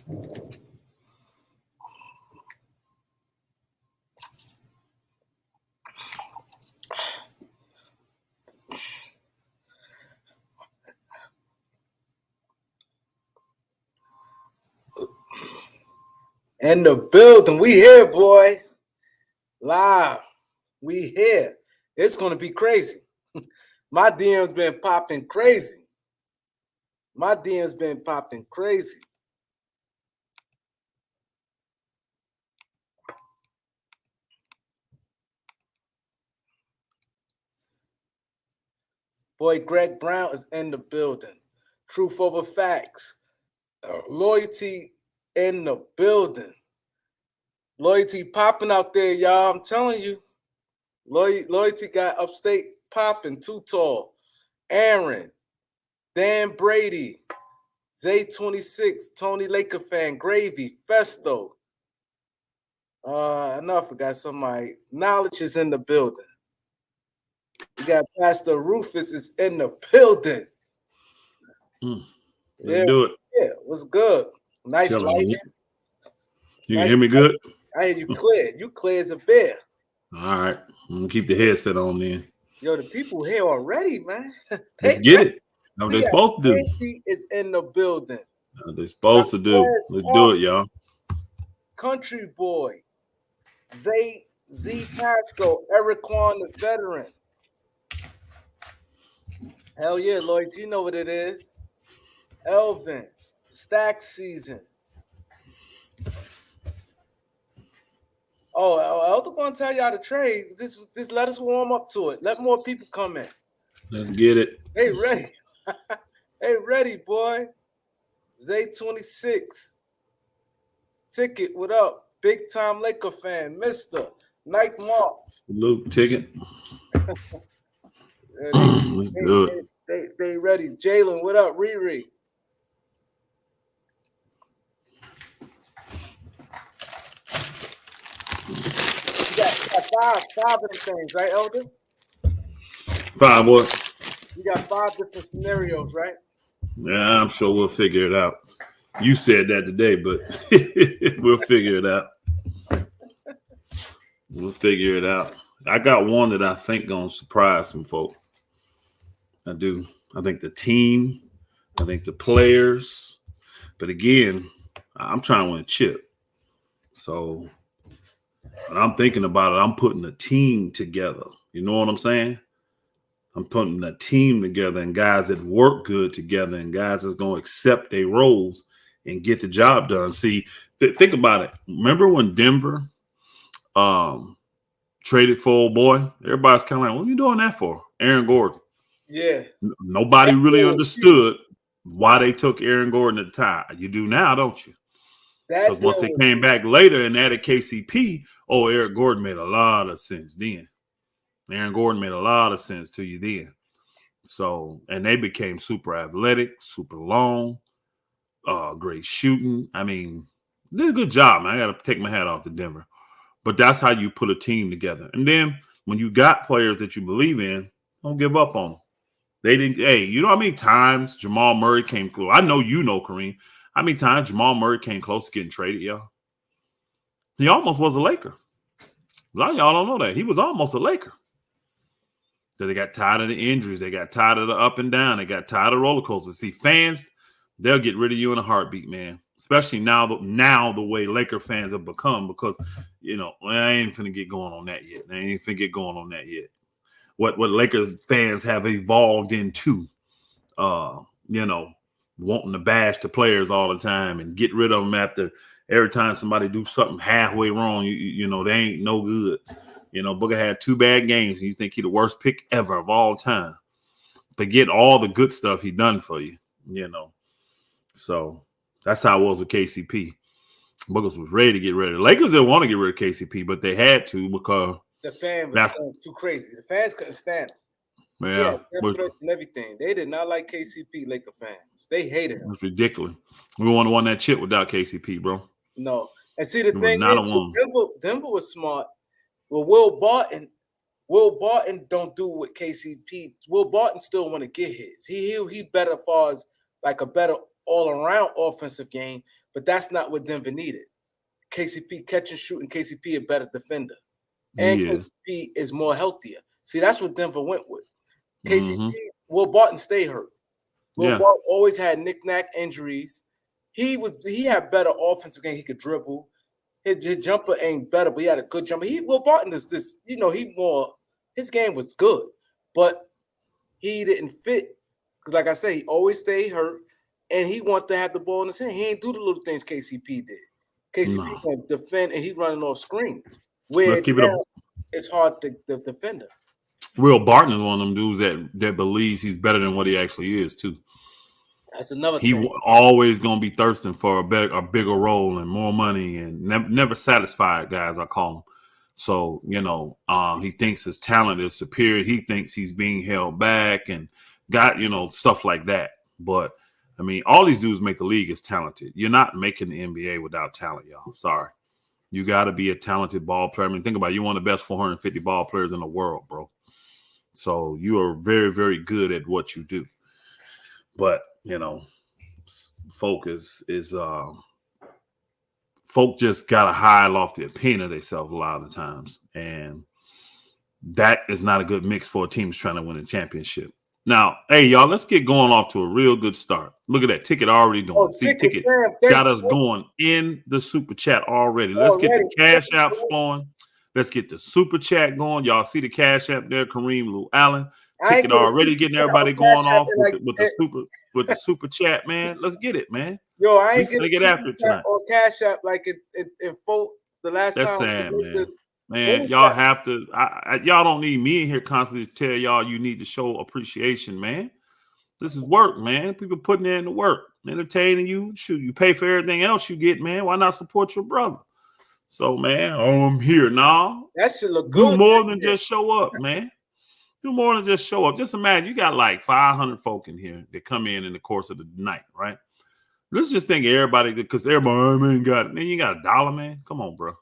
In the building, we here, boy. Live, we here. It's gonna be crazy. My DM's been popping crazy. My DM's been popping crazy. Boy, Greg Brown is in the building. Truth over facts. Loyalty in the building. Loyalty popping out there, y'all. I'm telling you. Loyalty got upstate popping. Too Tall. Aaron. Dan Brady. Zay26. Tony Laker fan. Gravy. Festo. I know I forgot somebody. Knowledge is in the building. We got Pastor Rufus is in the building. Let's do it. Yeah, what's good? Nice lighting. You can hear me good? I hear you clear. You clear as a bear. All right. I'm going to keep the headset on then. Yo, the people here already, man. Let's get it. No, they're supposed to do. Casey is in the building. No, they're supposed to do. Let's do it, y'all. Country Boy. Z Pasco. Eric Quan, the veteran. Hell yeah, Lloyd. You know what it is. Elvin. Stack season. Oh, Elder gonna tell y'all to trade. This let us warm up to it. Let more people come in. Let's get it. Hey, ready. Hey, ready, boy. Zay26. Ticket, what up? Big time Laker fan, Mr. Night Mark. Salute, Ticket. Let's do it. They ready. Jalen, what up? Riri. You got five of the things, right, Elder? 5 what? You got 5 different scenarios, right? Yeah, I'm sure we'll figure it out. You said that today, but we'll figure it out. We'll figure it out. I got one that I think gonna surprise some folk. I do. I think the team. I think the players. But again, I'm trying to win a chip. So when I'm thinking about it, I'm putting a team together. You know what I'm saying? I'm putting a team together and guys that work good together and guys that's going to accept their roles and get the job done. See, think about it. Remember when Denver traded for old boy? Everybody's kind of like, what are you doing that for? Aaron Gordon. Yeah. Nobody really understood why they took Aaron Gordon at the time. You do now, don't you? Because once they came back later and added KCP, Eric Gordon made a lot of sense then. Aaron Gordon made a lot of sense to you then. So, and they became super athletic, super long, great shooting. I mean, they did a good job, man. I got to take my hat off to Denver. But that's how you put a team together. And then when you got players that you believe in, don't give up on them. They didn't, hey, you know how many times Jamal Murray came close? I know you know, Kareem. How many times Jamal Murray came close to getting traded, y'all? He almost was a Laker. A lot of y'all don't know that. He was almost a Laker. So they got tired of the injuries. They got tired of the up and down. They got tired of roller coasters. See, fans, they'll get rid of you in a heartbeat, man. Especially now the way Laker fans have become, because, you know, I ain't finna get going on that yet. What Lakers fans have evolved into, you know, wanting to bash the players all the time and get rid of them after every time somebody do something halfway wrong. You know, they ain't no good. You know, Booker had 2 bad games, and you think he the worst pick ever of all time. Forget all the good stuff he done for you, you know. So that's how it was with KCP. Booker was ready to get rid of it. Lakers didn't want to get rid of KCP, but they had to because the fan was going too crazy. The fans couldn't stand it. Yeah, and everything. They did not like KCP, Laker fans. They hated him. It's ridiculous. We wouldn't have won that chip without KCP, bro. No. And see, the thing is, Denver was smart. Well, Will Barton don't do what KCP. Will Barton still want to get his. He better as far as like a better all-around offensive game. but that's not what Denver needed. KCP catch and shoot, and KCP a better defender. And KCP is more healthier. See, that's what Denver went with. KCP, Will Barton stay hurt. Will Barton always had knick-knack injuries. He had better offensive game. He could dribble. His jumper ain't better, but he had a good jumper. Will Barton is this, his game was good, but he didn't fit. Because like I said, he always stayed hurt, and he wanted to have the ball in his hand. He ain't do the little things KCP did. KCP can defend, and he's running off screens. Where it's hard to defend him. Will Barton is one of them dudes that believes he's better than what he actually is, too. That's another thing. He always going to be thirsting for a bigger role and more money, and never satisfied, guys, I call him. So, he thinks his talent is superior. He thinks he's being held back and got, stuff like that. But, I mean, all these dudes make the league is talented. You're not making the NBA without talent, y'all. Sorry. You got to be a talented ball player. I mean, think about it. You're one of the best 450 ball players in the world, bro. So you are very, very good at what you do. But, folk folk just got a high lofty opinion of themselves a lot of the times. And that is not a good mix for a team that's trying to win a championship. Now, hey, y'all, let's get going off to a real good start. Look at that. Ticket already doing. See, Ticket got us going in the super chat already. Let's get the cash apps flowing. Let's get the super chat going. Y'all see the cash app there, KAREEMLOUALEN. Ticket already getting everybody going off with the super chat, man. Let's get it, man. Yo, I ain't gonna get after it tonight. Or cash app like it folk the last time. That's sad, man. Man, y'all have to. Y'all don't need me in here constantly to tell y'all you need to show appreciation, man. This is work, man. People putting in the work, entertaining you. Shoot, you pay for everything else you get, man. Why not support your brother? So, man, I'm here now. That should look good. Do more than just show up, man. Do more than just show up. Just imagine you got like 500 folk in here that come in the course of the night, right? Let's just think of everybody, because everybody ain't got it. Man, you got $1, man. Come on, bro.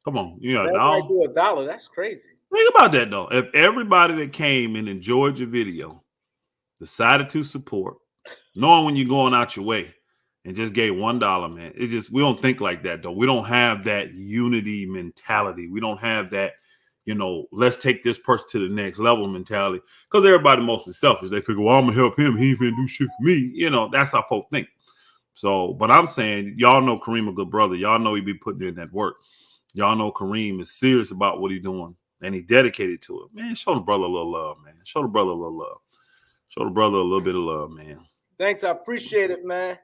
Come on. You got $1. Do $1. That's crazy. Think about that, though. If everybody that came and enjoyed your video decided to support, knowing when you're going out your way, and just gave $1, man. It's just, we don't think like that, though. We don't have that unity mentality. We don't have that, let's take this person to the next level mentality. Because everybody mostly selfish. They figure, well, I'm going to help him. He ain't going to do shit for me. That's how folk think. So, but I'm saying, y'all know Kareem a good brother. Y'all know he be putting in that work. Y'all know Kareem is serious about what he's doing. And he dedicated to it. Man, show the brother a little love, man. Show the brother a little love. Show the brother a little bit of love, man. Thanks. I appreciate it, man.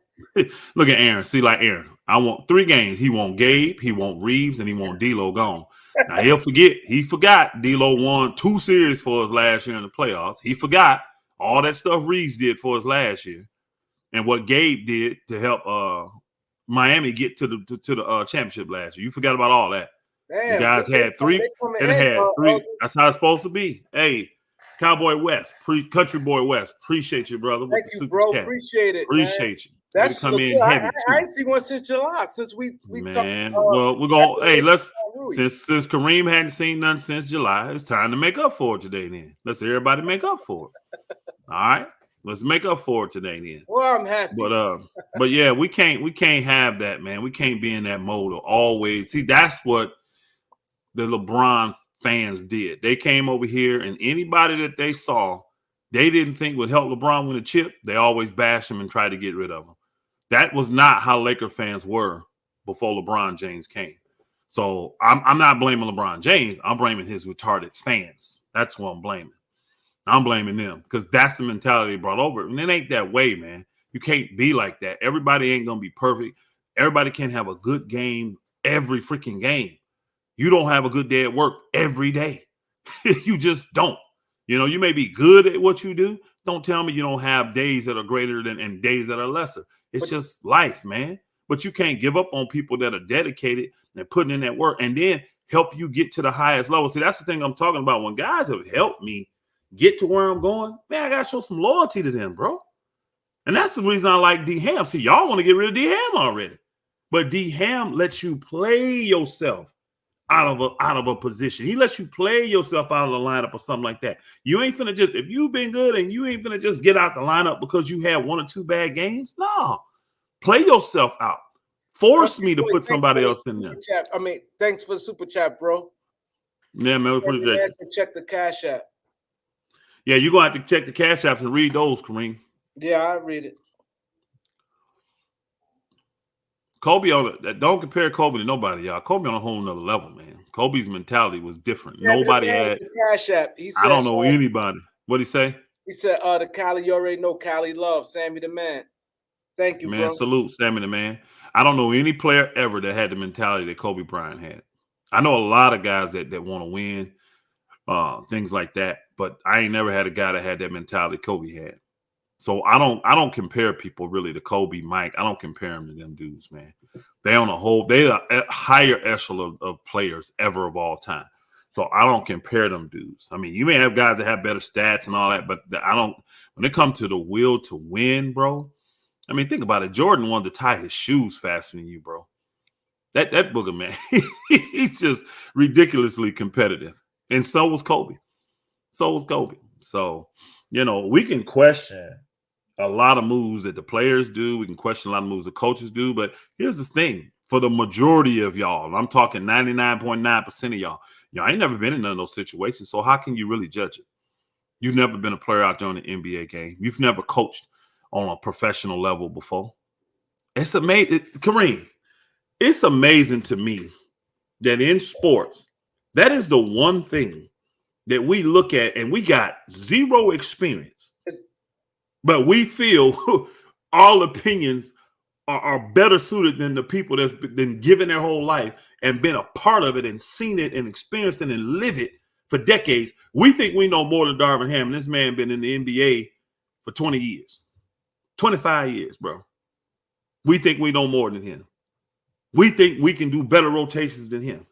Look at Aaron. See, like Aaron, I want 3 games. He want Gabe, he want Reaves, and he want D'Lo gone. Now he'll forget. He forgot D'Lo won 2 series for us last year in the playoffs. He forgot all that stuff Reaves did for us last year, and what Gabe did to help Miami get to the championship last year. You forgot about all that. Damn, you guys had 3. And had 3. That's how it's supposed to be. Hey. Cowboy West, Country Boy West, appreciate you, brother. Thank you, bro. Chat. Appreciate it. Appreciate you. That's come in heavy. I ain't seen one since July. Since we man. Well, we're gonna let's since Kareem hadn't seen none since July, it's time to make up for it today. Then let's everybody make up for it. All right, let's make up for it today. Then. Well, I'm happy. But yeah, we can't have that, man. We can't be in that mode of always. See, that's what the LeBron fans did. They came over here, and anybody that they saw, they didn't think would help LeBron win a chip, they always bashed him and tried to get rid of him. That was not how Laker fans were before LeBron James came. So I'm not blaming LeBron James. I'm blaming his retarded fans. That's what I'm blaming. I'm blaming them because that's the mentality they brought over. And it ain't that way, man. You can't be like that. Everybody ain't going to be perfect. Everybody can't have a good game every freaking game. You don't have a good day at work every day. You just don't. You may be good at what you do. Don't tell me you don't have days that are greater than and days that are lesser. It's just life, man. But you can't give up on people that are dedicated and putting in that work and then help you get to the highest level. See, that's the thing I'm talking about. When guys have helped me get to where I'm going, man, I got to show some loyalty to them, bro. And that's the reason I like D Ham. See, y'all want to get rid of D Ham already. But D Ham lets you play yourself out of a position. He lets you play yourself out of the lineup or something like that. You ain't finna just, if you've been good and you ain't finna just get out the lineup because you had 1 or 2 bad games. No, play yourself out. Force me to put somebody else in there. Chat. I mean, thanks for the super chat, bro. Yeah, man, we appreciate it. Check the Cash App. Yeah, you're going to have to check the Cash Apps and read those, Kareem. Yeah, I read it. Kobe don't compare Kobe to nobody, y'all. Kobe on a whole nother level, man. Kobe's mentality was different. Nobody had the Cash App. He said, I don't know anybody. What'd he say? He said, the Cali, you already know Cali love. Sammy the man. Thank you, man, bro. Salute, Sammy the man. I don't know any player ever that had the mentality that Kobe Bryant had. I know a lot of guys that want to win, things like that, but I ain't never had a guy that had that mentality Kobe had. So I don't compare people really to Kobe, Mike. I don't compare them to them dudes, man. They on they're a higher echelon of players ever of all time. So I don't compare them dudes. I mean, you may have guys that have better stats and all that, but I don't. When it comes to the will to win, bro. I mean, think about it. Jordan wanted to tie his shoes faster than you, bro. That booger man, he's just ridiculously competitive, and so was Kobe. So we can question a lot of moves that the players do. We can question a lot of moves the coaches do. But here's the thing. For the majority of y'all, I'm talking 99.9% of y'all ain't never been in none of those situations. So how can you really judge it? You've never been a player out there in the NBA game. You've never coached on a professional level before. It's amazing. Kareem, it's amazing to me that in sports, that is the one thing that we look at and we got zero experience. But we feel all opinions are better suited than the people that's been given their whole life and been a part of it and seen it and experienced it and lived it for decades. We think we know more than Darvin Ham. This man been in the NBA for 20 years, 25 years, bro. We think we know more than him. We think we can do better rotations than him.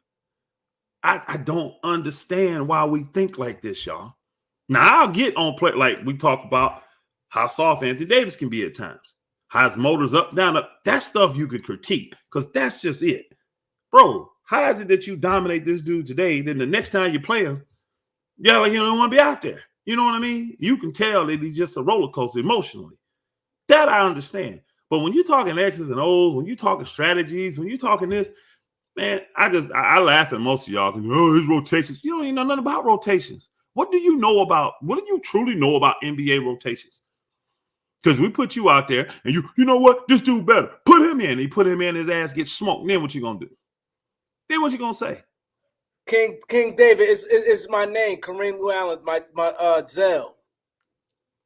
I don't understand why we think like this, y'all. Now, I'll get on play like we talk about how soft Anthony Davis can be at times. How his motor's up, down, up. That stuff you can critique because that's just it. Bro, how is it that you dominate this dude today, then the next time you play him, like you don't want to be out there? You know what I mean? You can tell that he's just a roller coaster emotionally. That I understand. But when you're talking X's and O's, when you're talking strategies, when you're talking this, man, I laugh at most of y'all because, his rotations. You don't even know nothing about rotations. What do you truly know about NBA rotations? Because we put you out there and you know what? This dude better. Put him in. He put him in, his ass gets smoked. Then what you gonna do? Then what you gonna say? King David, it's my name, KAREEMLOUALEN, my Zell.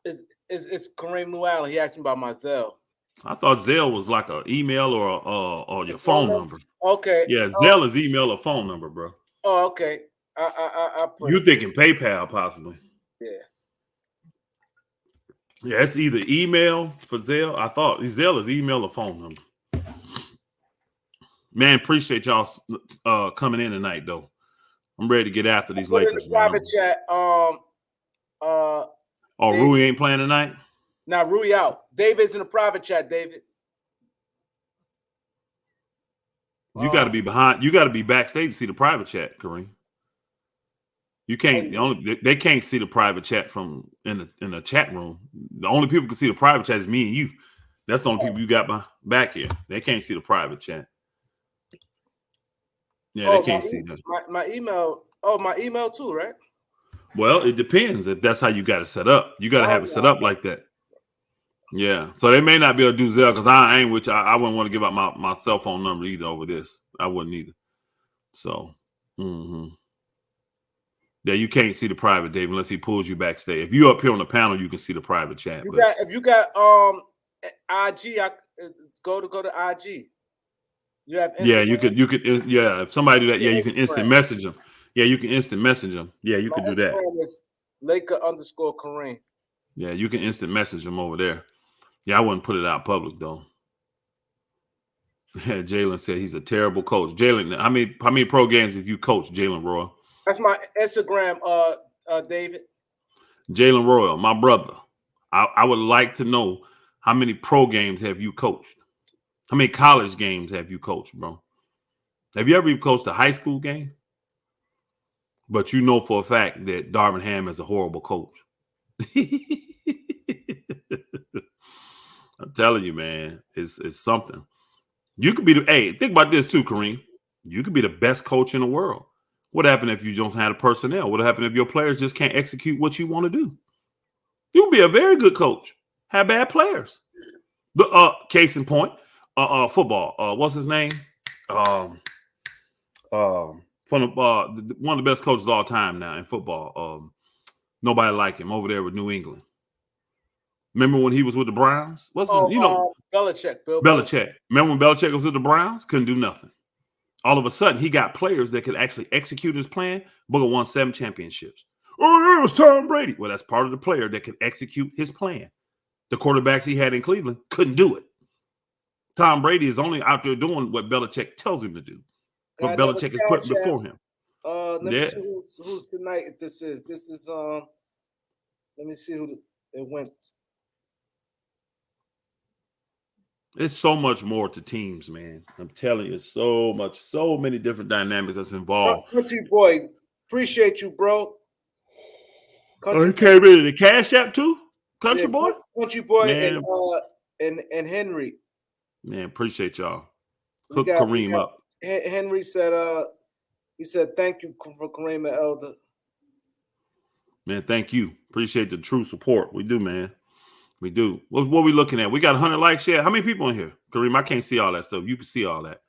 It's KAREEMLOUALEN. He asked me about my Zell. I thought Zell was like an email or your phone number. Okay. Yeah, Zell is email or phone number, bro. Oh, okay. I you thinking PayPal possibly? Yeah. Yeah, it's either email for Zell. I thought Zell is email or phone number. Man, appreciate y'all coming in tonight, though. I'm ready to get after these Lakers. Private chat. Rui ain't playing tonight? Nah, Rui out. David's in the private chat, David. You got to be behind. You got to be backstage to see the private chat, Kareem. You can't. They can't see the private chat from in the chat room. The only people who can see the private chat is me and you. That's the only people you got back here. They can't see the private chat. Yeah, they can't see that. My email. Oh, my email too, right? Well, it depends if that's how you got it set up. You got to have it set up like that. Yeah. So they may not be able to do Zelle because I ain't with you. I wouldn't want to give out my cell phone number either over this. I wouldn't either. So, yeah, you can't see the private, Dave, unless he pulls you backstage. If you're up here on the panel, you can see the private chat. If you got IG, go to IG. You have Instagram? Yeah, you could yeah. If somebody do that, yeah, you can instant message them. Yeah, you can instant message them. Yeah, you can do that. Is Laker_Kareem. Yeah, you can instant message them over there. Yeah, I wouldn't put it out public though. Yeah, Jalen said he's a terrible coach. Jalen, how many pro games have you coached, Jalen Royal? That's my Instagram, David. Jalen Royal, my brother. I would like to know how many pro games have you coached? How many college games have you coached, bro? Have you ever even coached a high school game? But you know for a fact that Darvin Ham is a horrible coach. I'm telling you, man, it's something. You could be think about this too, Kareem. You could be the best coach in the world. What happened if you don't have the personnel? What happened if your players just can't execute what you want to do? You'll be a very good coach. Have bad players. The case in point, football. What's his name? From one of the best coaches of all time now in football. Nobody like him over there with New England. Remember when he was with the Browns? Belichick. Belichick. Remember when Belichick was with the Browns? Couldn't do nothing. All of a sudden, he got players that could actually execute his plan. Booker won 7 championships. Oh, it was Tom Brady. Well, that's part of the player that could execute his plan. The quarterbacks he had in Cleveland couldn't do it. Tom Brady is only out there doing what Belichick tells him to do. What Belichick is putting before him. Let me see who's tonight. This is let me see who it went. It's so much more to teams, man. I'm telling you, so many different dynamics that's involved. Country boy, appreciate you, bro. He came in the Cash App too, Country boy. Country boy, man. and Henry. Man, appreciate y'all. Hook Kareem up. Henry said, he said, thank you for Kareem and Elder. Man, thank you. Appreciate the true support. We do, man. We do. What are we looking at? We got 100 likes yet. How many people in here? Kareem, I can't see all that stuff. You can see all that.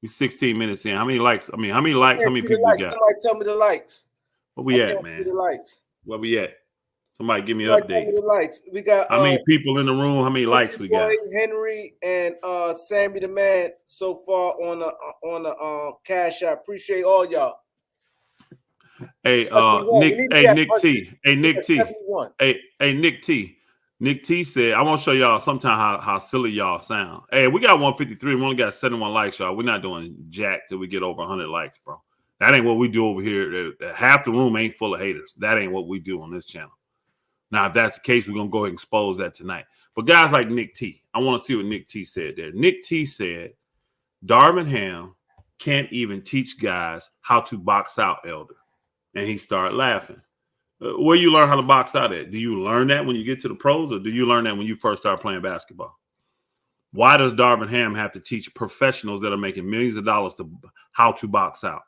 We 16 minutes in. How many likes? How many likes? How many people we got? Somebody tell me the likes. Where we at, man? The likes. Where we at? Somebody give me an update. The likes. We got how many people in the room? How many likes we got? Henry and Sammy the Man so far on the Cash App. Appreciate all y'all. Hey, Nick T. Hey, Nick T. Hey, Nick T. Nick T said, I want to show y'all sometime how silly y'all sound. Hey, we got 153. We only got 71 likes, y'all. We're not doing jack till we get over 100 likes, bro. That ain't what we do over here. Half the room ain't full of haters. That ain't what we do on this channel. Now, if that's the case, we're going to go ahead and expose that tonight. But guys like Nick T, I want to see what Nick T said there. Nick T said, Darvin Ham can't even teach guys how to box out, Elder. And he started laughing. Where you learn how to box out at? Do you learn that when you get to the pros, or do you learn that when you first start playing basketball? Why does Darvin Ham have to teach professionals that are making millions of dollars how to box out?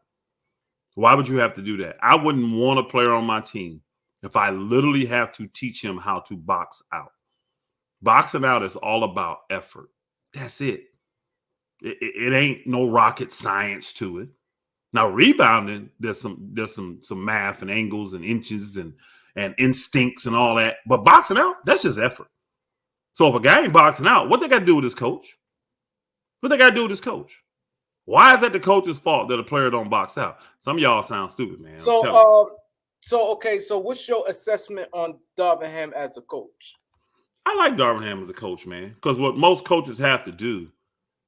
Why would you have to do that? I wouldn't want a player on my team if I literally have to teach him how to box out. Boxing out is all about effort. That's it. It ain't no rocket science to it. Now, rebounding, there's some math and angles and inches and instincts and all that. But boxing out, that's just effort. So if a guy ain't boxing out, what they got to do with his coach? What they got to do with his coach? Why is that the coach's fault that a player don't box out? Some of y'all sound stupid, man. So what's your assessment on Darvin Ham as a coach? I like Darvin Ham as a coach, man, because what most coaches have to do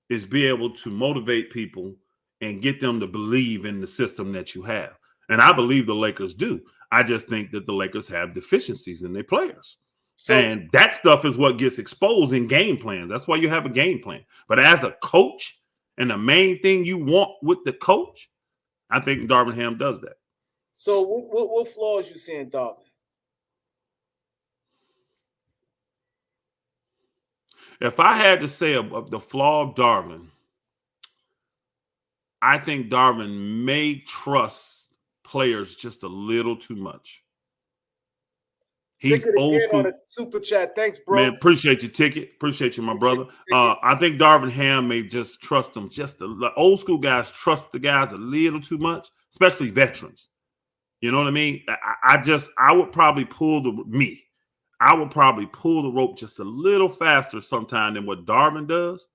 is be able to motivate people and get them to believe in the system that you have. And I believe the Lakers do. I just think that the Lakers have deficiencies in their players. And that stuff is what gets exposed in game plans. That's why you have a game plan. But as a coach, and the main thing you want with the coach, I think Darvin Ham does that. So what flaws you see in Darvin? If I had to say the flaw of Darvin, I think Darvin may trust players just a little too much. He's old school. Super chat. Thanks, bro. Man, appreciate your ticket. Appreciate you, my brother. I think Darvin Ham may just trust them. Old school guys trust the guys a little too much, especially veterans. You know what I mean? I would probably pull the rope just a little faster sometime than what Darvin does.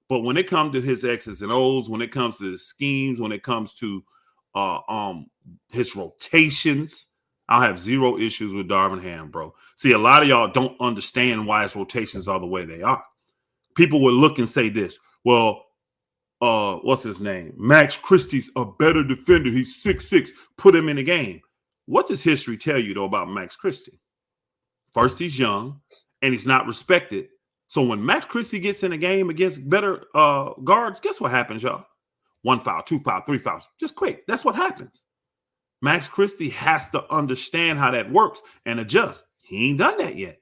But when it comes to his X's and O's, when it comes to his schemes, when it comes to his rotations, I'll have zero issues with Darvin Ham, bro. See, a lot of y'all don't understand why his rotations are the way they are. People would look and say this, well, what's his name? Max Christie's a better defender. He's 6'6". Put him in the game. What does history tell you, though, about Max Christie? First, he's young, and he's not respected. So when Max Christie gets in a game against better guards, guess what happens, y'all? 1 foul, 2 foul, 3 fouls. Just quick. That's what happens. Max Christie has to understand how that works and adjust. He ain't done that yet.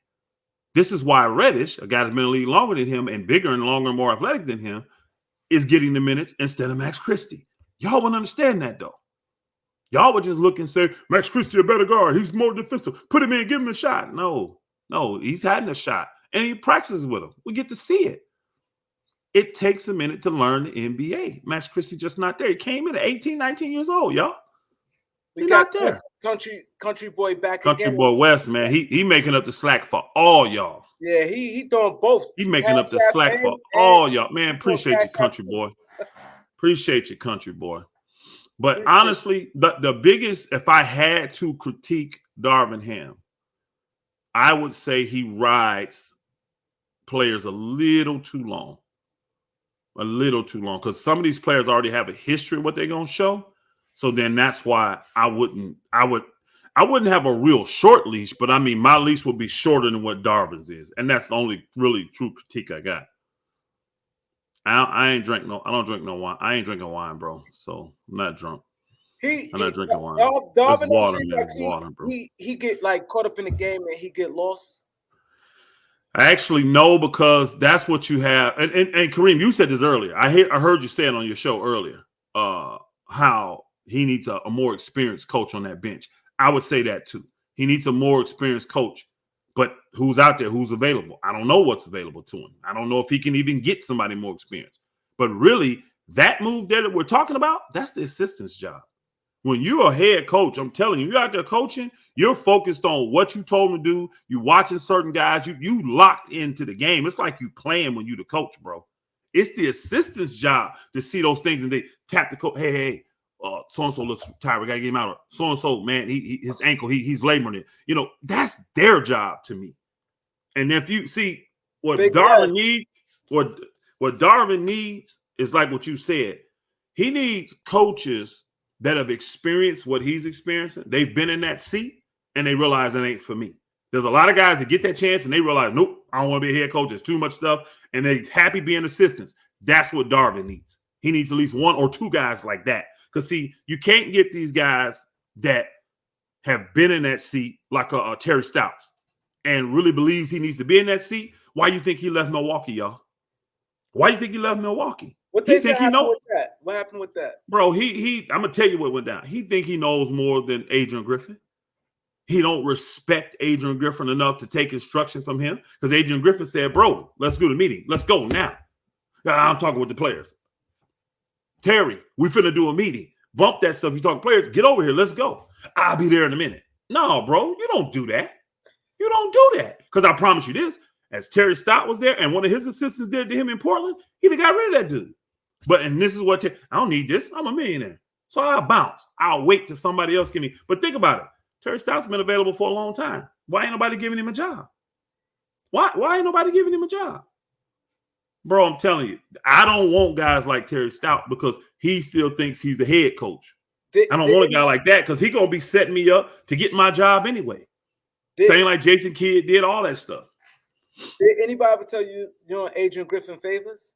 This is why Reddish, a guy that's been in the league longer than him and bigger and longer and more athletic than him, is getting the minutes instead of Max Christie. Y'all wouldn't understand that, though. Y'all would just look and say, Max Christie a better guard. He's more defensive. Put him in, give him a shot. No, he's had a shot. And he practices with him. We get to see it. It takes a minute to learn the NBA. Max Christie just not there. He came in at 18, 19 years old, y'all. He's not there. Country boy back Country again. boy West, man. He making up the slack for all y'all. Yeah, he doing both. He making up the slack for all y'all. Man, appreciate you, country boy. Appreciate you, country boy. But honestly, the biggest, if I had to critique Darvin Ham, I would say he rides players a little too long. A little too long. Because some of these players already have a history of what they're going to show. So then that's why I wouldn't have a real short leash, but I mean, my leash would be shorter than what Darvin's is. And that's the only really true critique I got. I don't drink no wine. I ain't drinking wine, bro. So I'm not drunk. I'm not drinking wine. Darvin, water, bro. He get like caught up in the game and he get lost. I actually know, because that's what you have. And Kareem, you said this earlier. I heard you say it on your show earlier. How he needs a more experienced coach on that bench. I would say that too. He needs a more experienced coach. But who's out there? Who's available? I don't know what's available to him. I don't know if he can even get somebody more experienced. But really, that move that we're talking about, that's the assistant's job. When you're a head coach, I'm telling you, you're out there coaching, you're focused on what you told him to do. You're watching certain guys. You locked into the game. It's like you playing when you the coach, bro. It's the assistant's job to see those things and they tap the coach. Hey, so-and-so looks tired. We got to get him out. So-and-so, man, his ankle, he's laboring it. You know, that's their job to me. And if you see what Darvin needs, what Darvin needs is like what you said. He needs coaches that have experienced what he's experiencing. They've been in that seat and they realize it ain't for me. There's a lot of guys that get that chance and they realize, nope, I don't want to be a head coach. There's too much stuff. And they're happy being assistants. That's what Darvin needs. He needs at least one or two guys like that. Because, see, you can't get these guys that have been in that seat like a Terry Stotts and really believes he needs to be in that seat. Why you think he left Milwaukee, y'all? Why you think he left Milwaukee? What they think he knows? With that? What happened with that? Bro, I'm going to tell you what went down. He think he knows more than Adrian Griffin. He don't respect Adrian Griffin enough to take instruction from him because Adrian Griffin said, bro, let's do the meeting. Let's go now. I'm talking with the players. Terry, we finna do a meeting. Bump that stuff. You talk players, get over here. Let's go. I'll be there in a minute. No, bro, you don't do that. You don't do that. Because I promise you this, as Terry Stott was there and one of his assistants did to him in Portland, he'd have got rid of that dude. And this is what, I don't need this. I'm a millionaire. So I'll bounce. I'll wait till somebody else give me. But think about it. Terry Stott's been available for a long time. Why ain't nobody giving him a job? Why ain't nobody giving him a job? Bro, I'm telling you, I don't want guys like Terry Stott because he still thinks he's the head coach. I don't want a guy like that because he's going to be setting me up to get my job anyway. Same like Jason Kidd did, all that stuff. Did anybody ever tell you you're on Adrian Griffin favors?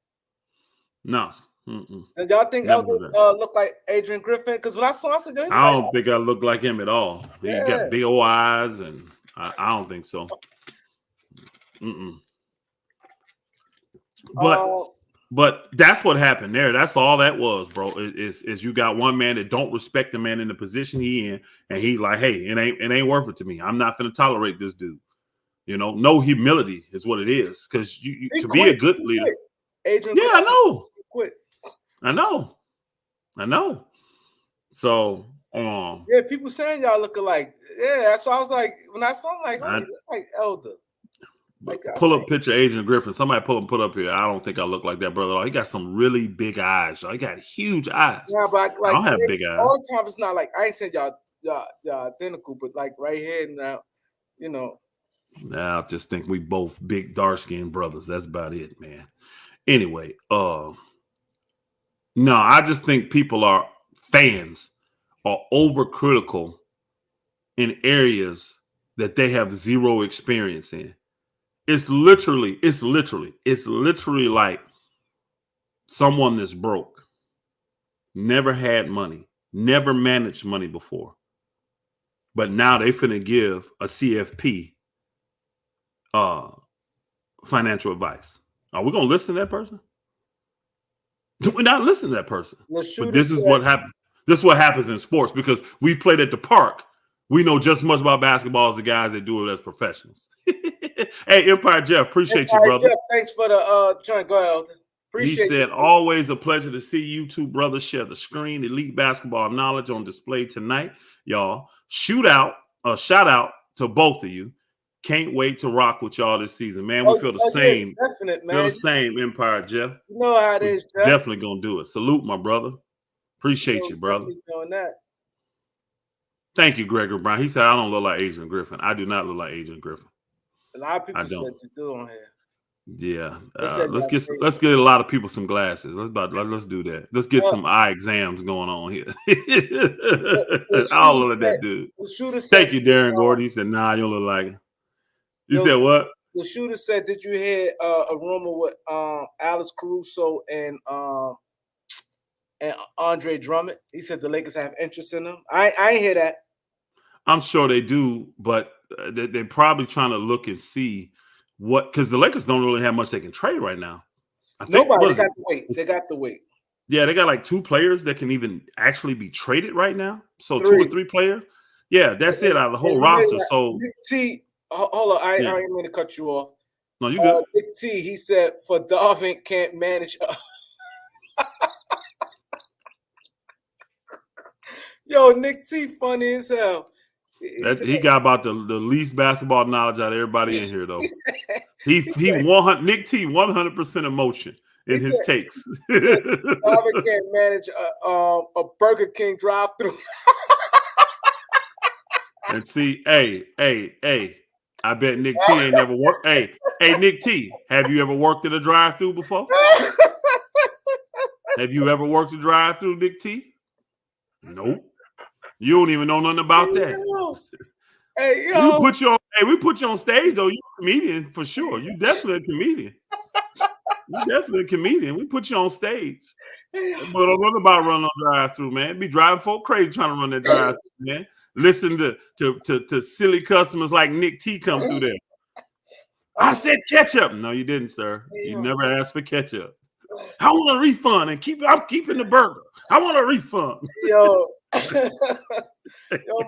No. And y'all think Elder look like Adrian Griffin? Because when I saw him, I said, I don't think I look like him at all. He got big old eyes, and I don't think so. But that's what happened there. That's all that was, bro. Is you got one man that don't respect the man in the position he in, and he like, hey, it ain't worth it to me. I'm not gonna tolerate this dude. You know, no humility is what it is. Because you to be a good leader. Adrian, yeah, I know. He quit. I know. So, yeah, people saying y'all look alike. Yeah, that's why I was like, when I saw him, like Elder. Pull up picture of Adrian Griffin. Somebody put up here. I don't think I look like that, brother. He got some really big eyes. He got huge eyes. Yeah, but like, I don't have big eyes. All the time, it's not like I ain't saying y'all identical, but like right here now, you know. Nah, I just think we both big dark skinned brothers. That's about it, man. Anyway, no, I just think fans are overcritical in areas that they have zero experience in. It's literally like someone that's broke, never had money, never managed money before, but now they finna give a CFP financial advice. Are we gonna listen to that person? We're not listening to that person. But this is said, what happened. This is what happens in sports because we played at the park. We know just as much about basketball as the guys that do it as professionals. Hey, Empire Jeff, appreciate you, brother. Jeff, thanks for the join. Go ahead, Elton. Appreciate he said, always a pleasure to see you two brothers share the screen. Elite basketball knowledge on display tonight. Y'all, shout out to both of you. Can't wait to rock with y'all this season, man. We feel the same. Definite, man. Feel the same, Empire Jeff. You know how it is, Jeff. Definitely gonna do it. Salute, my brother. Appreciate you, brother. Doing that. Thank you, Gregory Brown. He said, I don't look like Adrian Griffin. I do not look like Adrian Griffin. A lot of people said you do on here. Yeah. Let's get a lot of people some glasses. Let's do that. Let's get some eye exams going on here. I'll look at that dude. Thank you, Darren Gordon. He said, nah, you don't look like it. You said what? The shooter said, did you hear a rumor with Alex Caruso and Andre Drummond? He said the Lakers have interest in him. I ain't hear that. I'm sure they do, but they're probably trying to look and see what, because the Lakers don't really have much they can trade right now. Nobody. They got to wait. They got to wait. Yeah, they got like 2 players that can even actually be traded right now. So 2 or 3 players. Yeah, that's it out of the whole roster. So T, hold on. I ain't mean to cut you off. No, you good. Big T, he said, for Darvin can't manage. Yo, Nick T, funny as hell. He got about the least basketball knowledge out of everybody in here, though. Nick T 100% emotion in his takes. Darvin can't manage a Burger King drive-through. And see, hey, I bet Nick T ain't never worked. Hey, Nick T, have you ever worked at a drive-through before? Have you ever worked a drive-through, Nick T? Nope. You don't even know nothing about that. Hey, yo. We put you on stage, though. You're a comedian for sure. You're definitely a comedian. You're definitely a comedian. We put you on stage. But I don't know about running on drive-through, man. Be driving folk crazy trying to run that drive-through, man. Listen to silly customers like Nick T come through there. I said ketchup. No, you didn't, sir. You never asked for ketchup. I want a refund and I'm keeping the burger. I want a refund. Yo,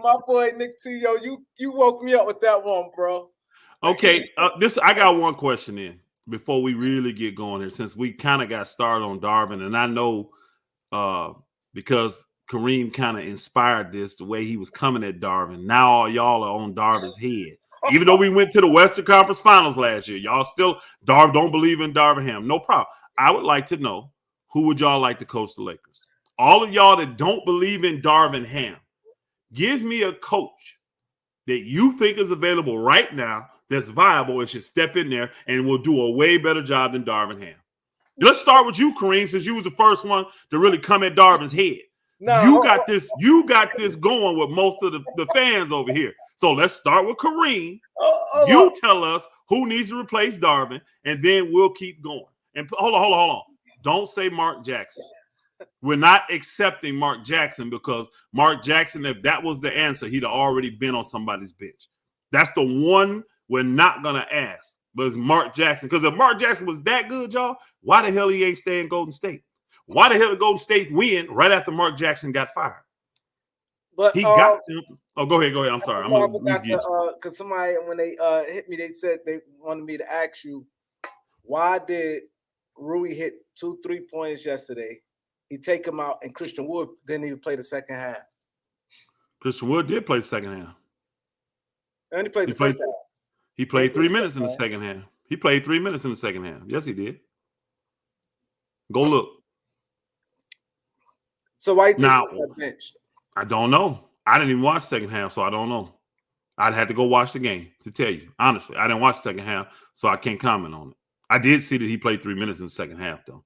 my boy Nick T. Yo, you woke me up with that one, bro. Okay, I got one question in before we really get going here, since we kind of got started on Darvin, and I know because Kareem kind of inspired this, the way he was coming at Darvin. Now all y'all are on Darvin's head. Even though we went to the Western Conference Finals last year, y'all still don't believe in Darvin Ham. No problem. I would like to know, who would y'all like to coach the Lakers? All of y'all that don't believe in Darvin Ham, give me a coach that you think is available right now that's viable and should step in there and will do a way better job than Darvin Ham. Let's start with you, Kareem, since you was the first one to really come at Darvin's head. No, you got this going with most of the fans over here. So let's start with Kareem. You tell us who needs to replace Darvin, and then we'll keep going. And hold on. Don't say Mark Jackson. We're not accepting Mark Jackson, because Mark Jackson, if that was the answer, he'd have already been on somebody's bench. That's the one we're not going to ask. But it's Mark Jackson. Because if Mark Jackson was that good, y'all, why the hell he ain't stay in Golden State? Why the hell did Golden State win right after Mark Jackson got fired? But he got them. Oh, go ahead. I'm sorry. Because somebody, when they hit me, they said they wanted me to ask you, why did Rui hit 2 3-pointers yesterday? He take him out, and Christian Wood didn't even play the second half. Christian Wood did play the second half. And he played the first half. He played 3 minutes in the second half. He played 3 minutes in the second half. Yes, he did. Go look. So why you think he got benched? I don't know. I didn't even watch the second half, so I don't know. I'd have to go watch the game to tell you. Honestly, I didn't watch the second half, so I can't comment on it. I did see that he played 3 minutes in the second half, though.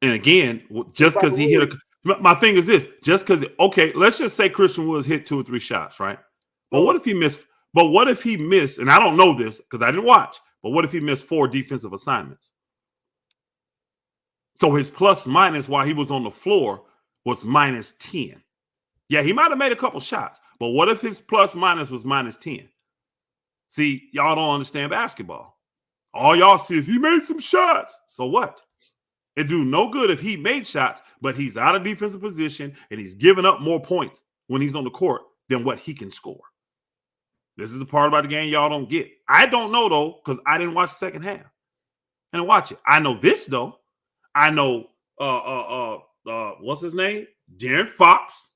And again, just because he hit my thing is this, just because, okay, let's just say Christian Woods hit 2 or 3 shots, right? But what if he missed? But what if he missed, and I don't know this because I didn't watch, but what if he missed 4 defensive assignments? So his plus minus while he was on the floor was -10. Yeah, he might have made a couple shots, but what if his plus minus was -10? See, y'all don't understand basketball. All y'all see is he made some shots. So what? It do no good if he made shots, but he's out of defensive position and he's giving up more points when he's on the court than what he can score. This is the part about the game y'all don't get. I don't know, though, because I didn't watch the second half. I didn't watch it. I know this, though. I know, what's his name? De'Aaron Fox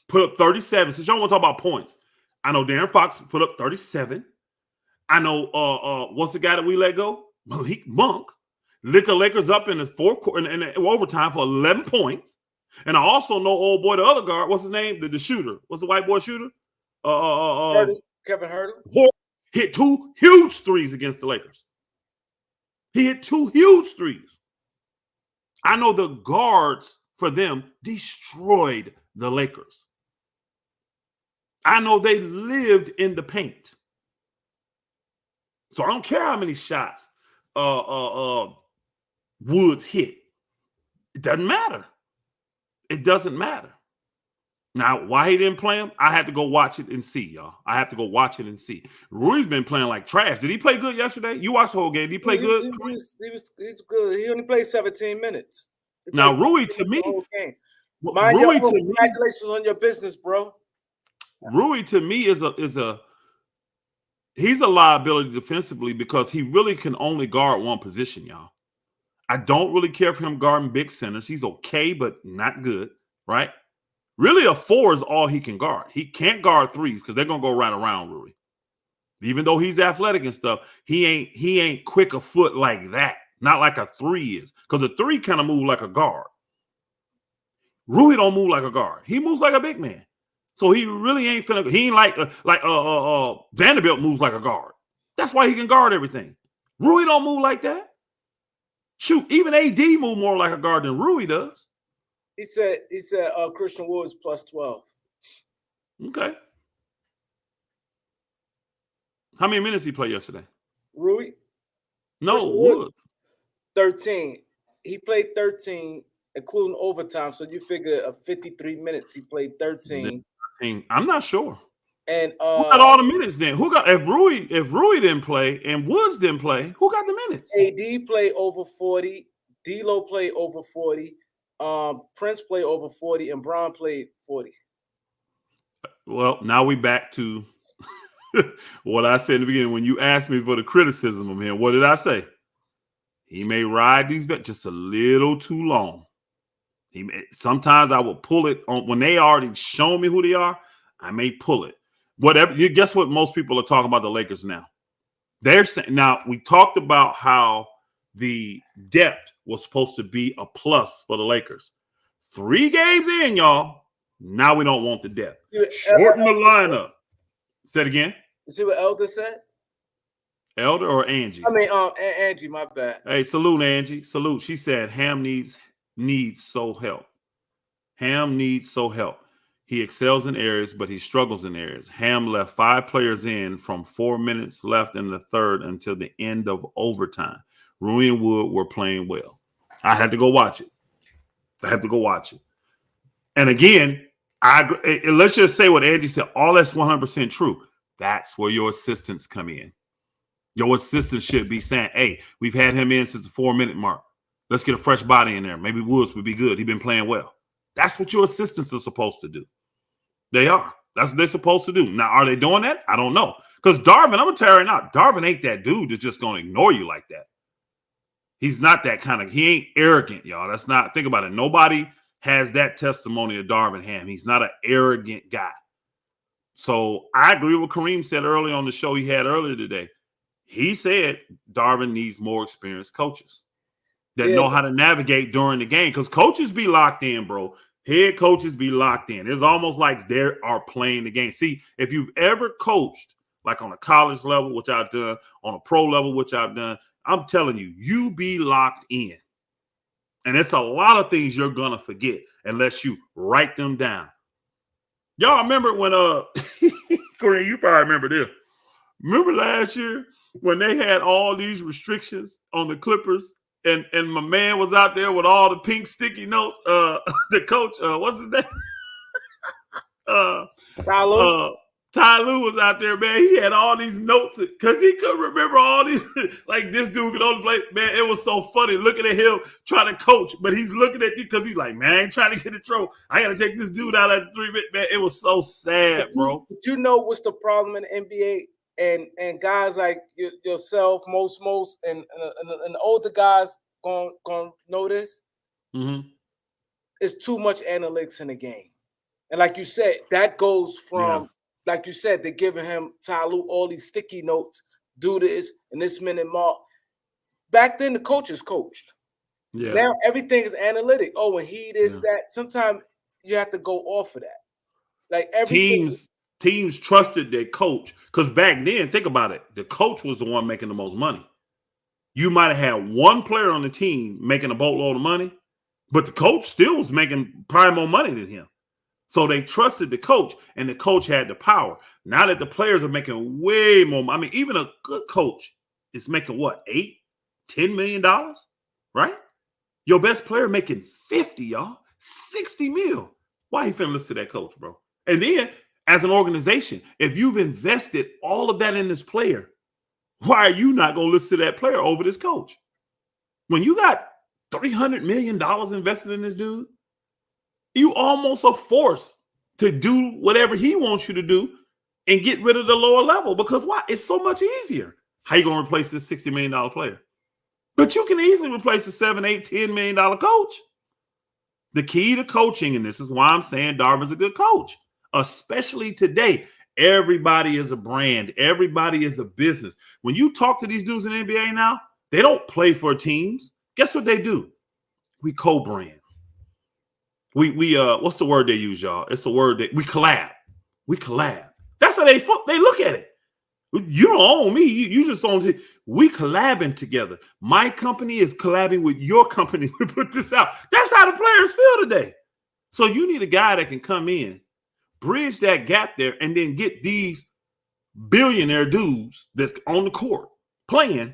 put up 37. Since y'all want to talk about points, I know De'Aaron Fox put up 37. I know, what's the guy that we let go? Malik Monk. Lit the Lakers up in the fourth quarter in overtime for 11 points. And I also know old boy, the other guard, what's his name? The shooter. What's the white boy shooter? Kevin Herter. Hit 2 huge threes against the Lakers. He hit 2 huge threes. I know the guards for them destroyed the Lakers. I know they lived in the paint. So I don't care how many shots Woods hit. It doesn't matter. It doesn't matter. Now, why he didn't play him, I had to go watch it and see, y'all. I have to go watch it and see. Rui's been playing like trash. Did he play good yesterday? You watched the whole game. Did he play good? He was good. He only played 17 minutes. Now, Rui, to me, congratulations on your business, bro. Rui, to me, he's a liability defensively because he really can only guard one position, y'all. I don't really care for him guarding big centers. He's okay, but not good, right? Really, a 4 is all he can guard. He can't guard 3s because they're gonna go right around Rui. Even though he's athletic and stuff, he ain't quick of foot like that. Not like a 3 is, because a 3 kind of move like a guard. Rui don't move like a guard. He moves like a big man. So he really ain't finna. He ain't like Vanderbilt moves like a guard. That's why he can guard everything. Rui don't move like that. Shoot, even AD move more like a guard than Rui does. He said Christian Woods plus 12. Okay. How many minutes he played yesterday? Rui? No, Woods. 13. He played 13, including overtime. So you figure 53 minutes. He played 13. I'm not sure. And who got all the minutes then? Who got if Rui didn't play and Woods didn't play? Who got the minutes? AD played over 40. D'Lo played over 40. Prince played over 40, and Brown played 40. Well, now we back to what I said in the beginning when you asked me for the criticism of him. What did I say? He may ride these vets just a little too long. Sometimes I will pull it on when they already show me who they are. I may pull it. Whatever. You guess what? Most people are talking about the Lakers now. They're saying now we talked about how the depth was supposed to be a plus for the Lakers. 3 games in, y'all. Now we don't want the depth. Shorten the lineup. Say it again. You see what Elder said? Elder or Angie? I mean, Angie, my bad. Hey, salute, Angie. Salute. She said Ham needs so help. Ham needs so help. He excels in areas, but he struggles in areas. Ham left 5 players in from 4 minutes left in the third until the end of overtime. Rui and Wood were playing well. I had to go watch it. And again, let's just say what Angie said. All that's 100% true. That's where your assistants come in. Your assistant should be saying, hey, we've had him in since the 4-minute mark. Let's get a fresh body in there. Maybe Woods would be good. He's been playing well. That's what your assistants are supposed to do. They are. That's what they're supposed to do. Now, are they doing that? I don't know. Because Darvin, I'm going to tell you right now, Darvin ain't that dude that's just going to ignore you like that. He's not that kind of, he ain't arrogant, y'all. That's not, think about it. Nobody has that testimony of Darvin Ham. He's not an arrogant guy. So I agree with Kareem said early on the show he had earlier today. He said Darvin needs more experienced coaches that know how to navigate during the game, because coaches be locked in, bro. Head coaches be locked in. It's almost like they are playing the game. See, if you've ever coached, like on a college level, which I've done, on a pro level, which I've done, I'm telling you, you be locked in. And it's a lot of things you're going to forget unless you write them down. Y'all remember when, Kareem, you probably remember this. Remember last year when they had all these restrictions on the Clippers? And my man was out there with all the pink sticky notes. The coach, what's his name? Ty Lue was out there, man. He had all these notes because he couldn't remember all these. Like, this dude could only play. Man, it was so funny looking at him trying to coach, but he's looking at you because he's like, man, I ain't trying to get in trouble. I got to take this dude out at 3 minutes. Man, it was so sad, bro. But you know what's the problem in the NBA? And guys like yourself, most, and the older guys gonna know this. Mm-hmm. It's too much analytics in the game. And like you said, that goes from, like you said, they're giving him, Ty Lue, all these sticky notes, do this and this minute mark. Back then, the coaches coached. Yeah. Now everything is analytic. Oh, when he this, that. Sometimes you have to go off of that. Like teams trusted their coach. Because back then, think about it, the coach was the one making the most money. You might have had one player on the team making a boatload of money, but the coach still was making probably more money than him. So they trusted the coach, and the coach had the power. Now that the players are making way more, I mean, even a good coach is making what, $8-10 million, right? Your best player making 50, y'all, 60 mil. Why you finna listen to that coach, bro? And then, as an organization, if you've invested all of that in this player, why are you not gonna listen to that player over this coach? When you got $300 million invested in this dude, you almost are forced to do whatever he wants you to do and get rid of the lower level. Because why? It's so much easier. How you going to replace this $60 million player? But you can easily replace a $7, $8, $10 million coach. The key to coaching, and this is why I'm saying Darvin's a good coach, especially today, everybody is a brand. Everybody is a business. When you talk to these dudes in the NBA now, they don't play for teams. Guess what they do? We co-brand. We what's the word they use, y'all? It's the word that we collab. We collab. That's how they look at it. You don't own me. You just own it. We collabing together. My company is collabing with your company to put this out. That's how the players feel today. So you need a guy that can come in, bridge that gap there, and then get these billionaire dudes that's on the court playing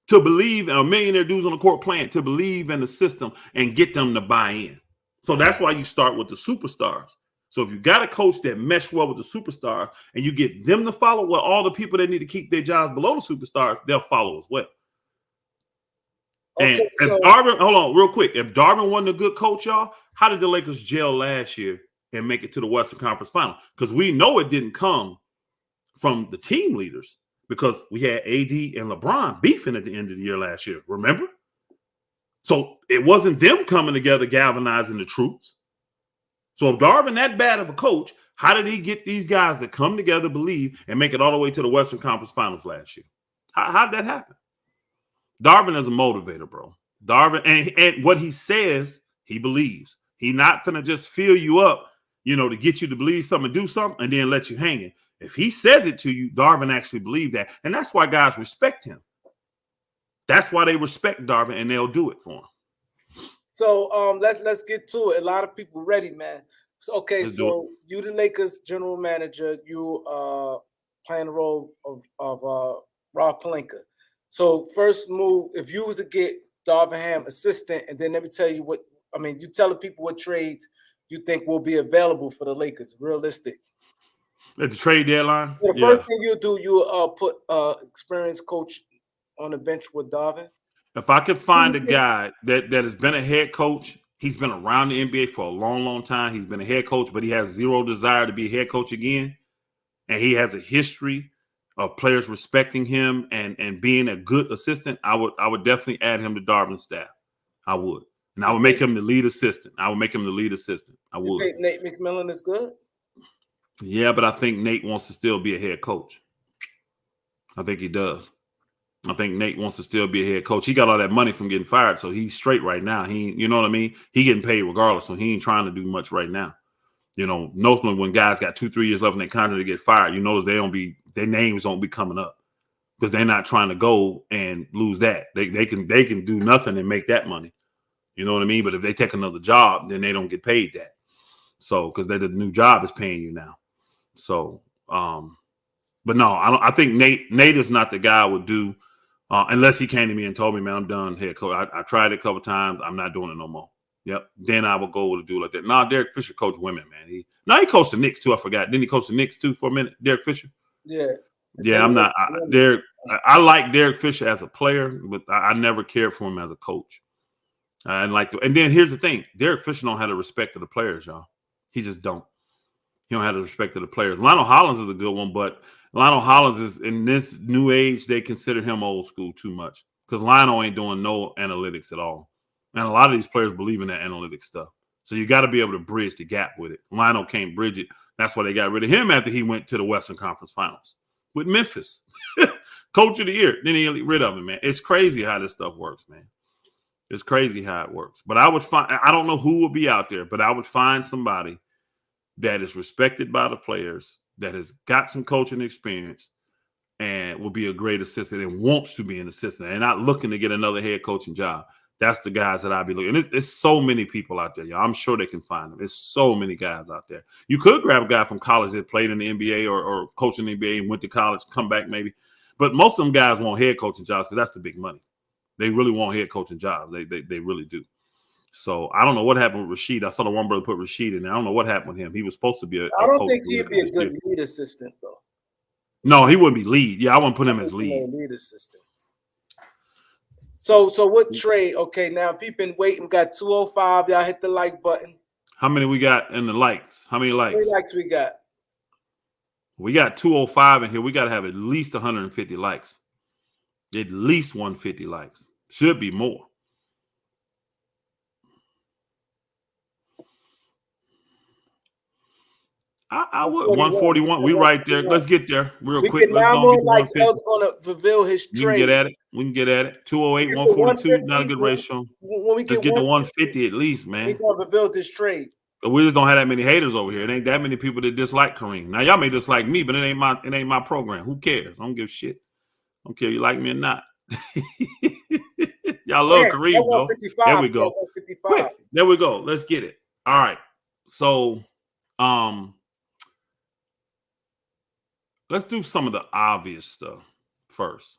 to believe, and a millionaire dudes on the court playing to believe in the system and get them to buy in. So that's why you start with the superstars. So if you got a coach that mesh well with the superstars and you get them to follow, well, all the people that need to keep their jobs below the superstars, they'll follow as well. Okay, and if Darvin, hold on real quick. If Darvin wasn't a good coach, y'all, how did the Lakers gel last year and make it to the Western Conference Final? Because we know it didn't come from the team leaders because we had AD and LeBron beefing at the end of the year last year. Remember? So it wasn't them coming together, galvanizing the troops. So if Darvin that bad of a coach, how did he get these guys to come together, believe, and make it all the way to the Western Conference Finals last year? How did that happen? Darvin is a motivator, bro. Darvin, and what he says, he believes. He's not finna just fill you up, to get you to believe something, do something, and then let you hanging. If he says it to you, Darvin actually believe that. And that's why guys respect him. That's why they respect Darvin, and they'll do it for him. So let's get to it. A lot of people ready, man. So, okay, so you the Lakers general manager, you playing the role of Rob Pelinka. So first move, if you was to get Darvin Ham assistant, and then let me tell you you tell the people what trades you think will be available for the Lakers, realistic. At the trade deadline? So the first thing you do, you put experienced coach on the bench with Darvin. If I could find a guy that has been a head coach, he's been around the NBA for a long, long time. He's been a head coach, but he has zero desire to be a head coach again. And he has a history of players respecting him and being a good assistant. I would definitely add him to Darvin's staff. I would. And I would make him the lead assistant. I would. You think Nate McMillan is good? Yeah, but I think Nate wants to still be a head coach. I think he does. I think Nate wants to still be a head coach. He got all that money from getting fired, so he's straight right now. You know what I mean? He getting paid regardless, so he ain't trying to do much right now. Normally when guys got 2-3 years left in their contract to get fired, you notice their names don't be coming up because they're not trying to go and lose that. They can do nothing and make that money. You know what I mean? But if they take another job, then they don't get paid that. So because the new job is paying you now. So, but no, I think Nate is not the guy I would do. Unless he came to me and told me, man, I'm done head coach. I tried it a couple times. I'm not doing it no more. Yep. Then I would go with a dude like that. Nah, Derek Fisher coached women, man. He coached the Knicks too. I forgot. Didn't he coach the Knicks too for a minute? Derek Fisher. Yeah. Yeah, I'm not. Derek. I like Derek Fisher as a player, but I never cared for him as a coach. I didn't like to. And then here's the thing: Derek Fisher don't have the respect of the players, y'all. He just don't. He don't have the respect of the players. Lionel Hollins is a good one, but Lionel Hollins is in this new age. They consider him old school too much because Lionel ain't doing no analytics at all. And a lot of these players believe in that analytics stuff. So you got to be able to bridge the gap with it. Lionel can't bridge it. That's why they got rid of him after he went to the Western Conference Finals with Memphis. Coach of the year. Then he got rid of him, man. It's crazy how this stuff works, man. It's crazy how it works. But I don't know who will be out there, but I would find somebody that is respected by the players, that has got some coaching experience, and will be a great assistant and wants to be an assistant and not looking to get another head coaching job. That's the guys that I'd be looking. And there's so many people out there, y'all. I'm sure they can find them. There's so many guys out there. You could grab a guy from college that played in the NBA or coached in the NBA and went to college, come back maybe. But most of them guys want head coaching jobs because that's the big money. They really want head coaching jobs. They really do. So I don't know what happened with Rashid. I saw the one brother put Rashid in there. I don't know what happened with him. He was supposed to be a I don't coach think he'd be a good lead assistant, though. No, he wouldn't be lead. Yeah, I wouldn't put him as lead. Lead assistant. So what trade? Okay, now people been waiting. Got 205. Y'all hit the like button. How many we got in the likes? How many likes? How many likes we got? We got 205 in here. We got to have at least 150 likes. At least 150 likes. Should be more. I would 141. We right there. Let's get there real quick. Let's go more likes. El's gonna reveal his trade. We can get at it. 208, 142. Not a good ratio. When we let's get to 150 at least, man. We gonna reveal this trade. But we just don't have that many haters over here. It ain't that many people that dislike Kareem. Now y'all may dislike me, but it ain't my program. Who cares? I don't give a shit. I don't care if you like me or not. Y'all love Kareem though. There we go. Quick. There we go. Let's get it. All right. So let's do some of the obvious stuff first.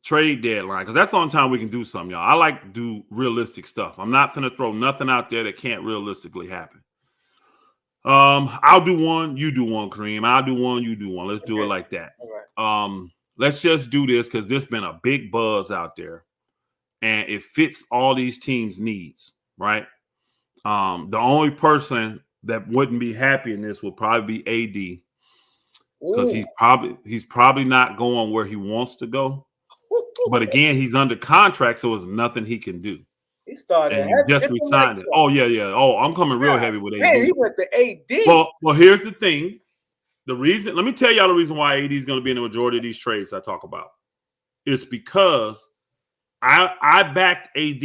Trade deadline, because that's the only time we can do something, y'all. I like to do realistic stuff. I'm not finna throw nothing out there that can't realistically happen. I'll do one, you do one, Kareem. I'll do one, you do one. Let's do it like that. All right. Let's just do this because there's been a big buzz out there, and it fits all these teams' needs, right? The only person that wouldn't be happy in this would probably be AD. Because he's probably not going where he wants to go. But again, he's under contract, so there's nothing he can do. He started. And he just resigned it. Oh, yeah. Oh, I'm coming real heavy with AD. Man, he went to AD. Well, here's the thing. Let me tell y'all the reason why AD is going to be in the majority of these trades I talk about. It's because I backed AD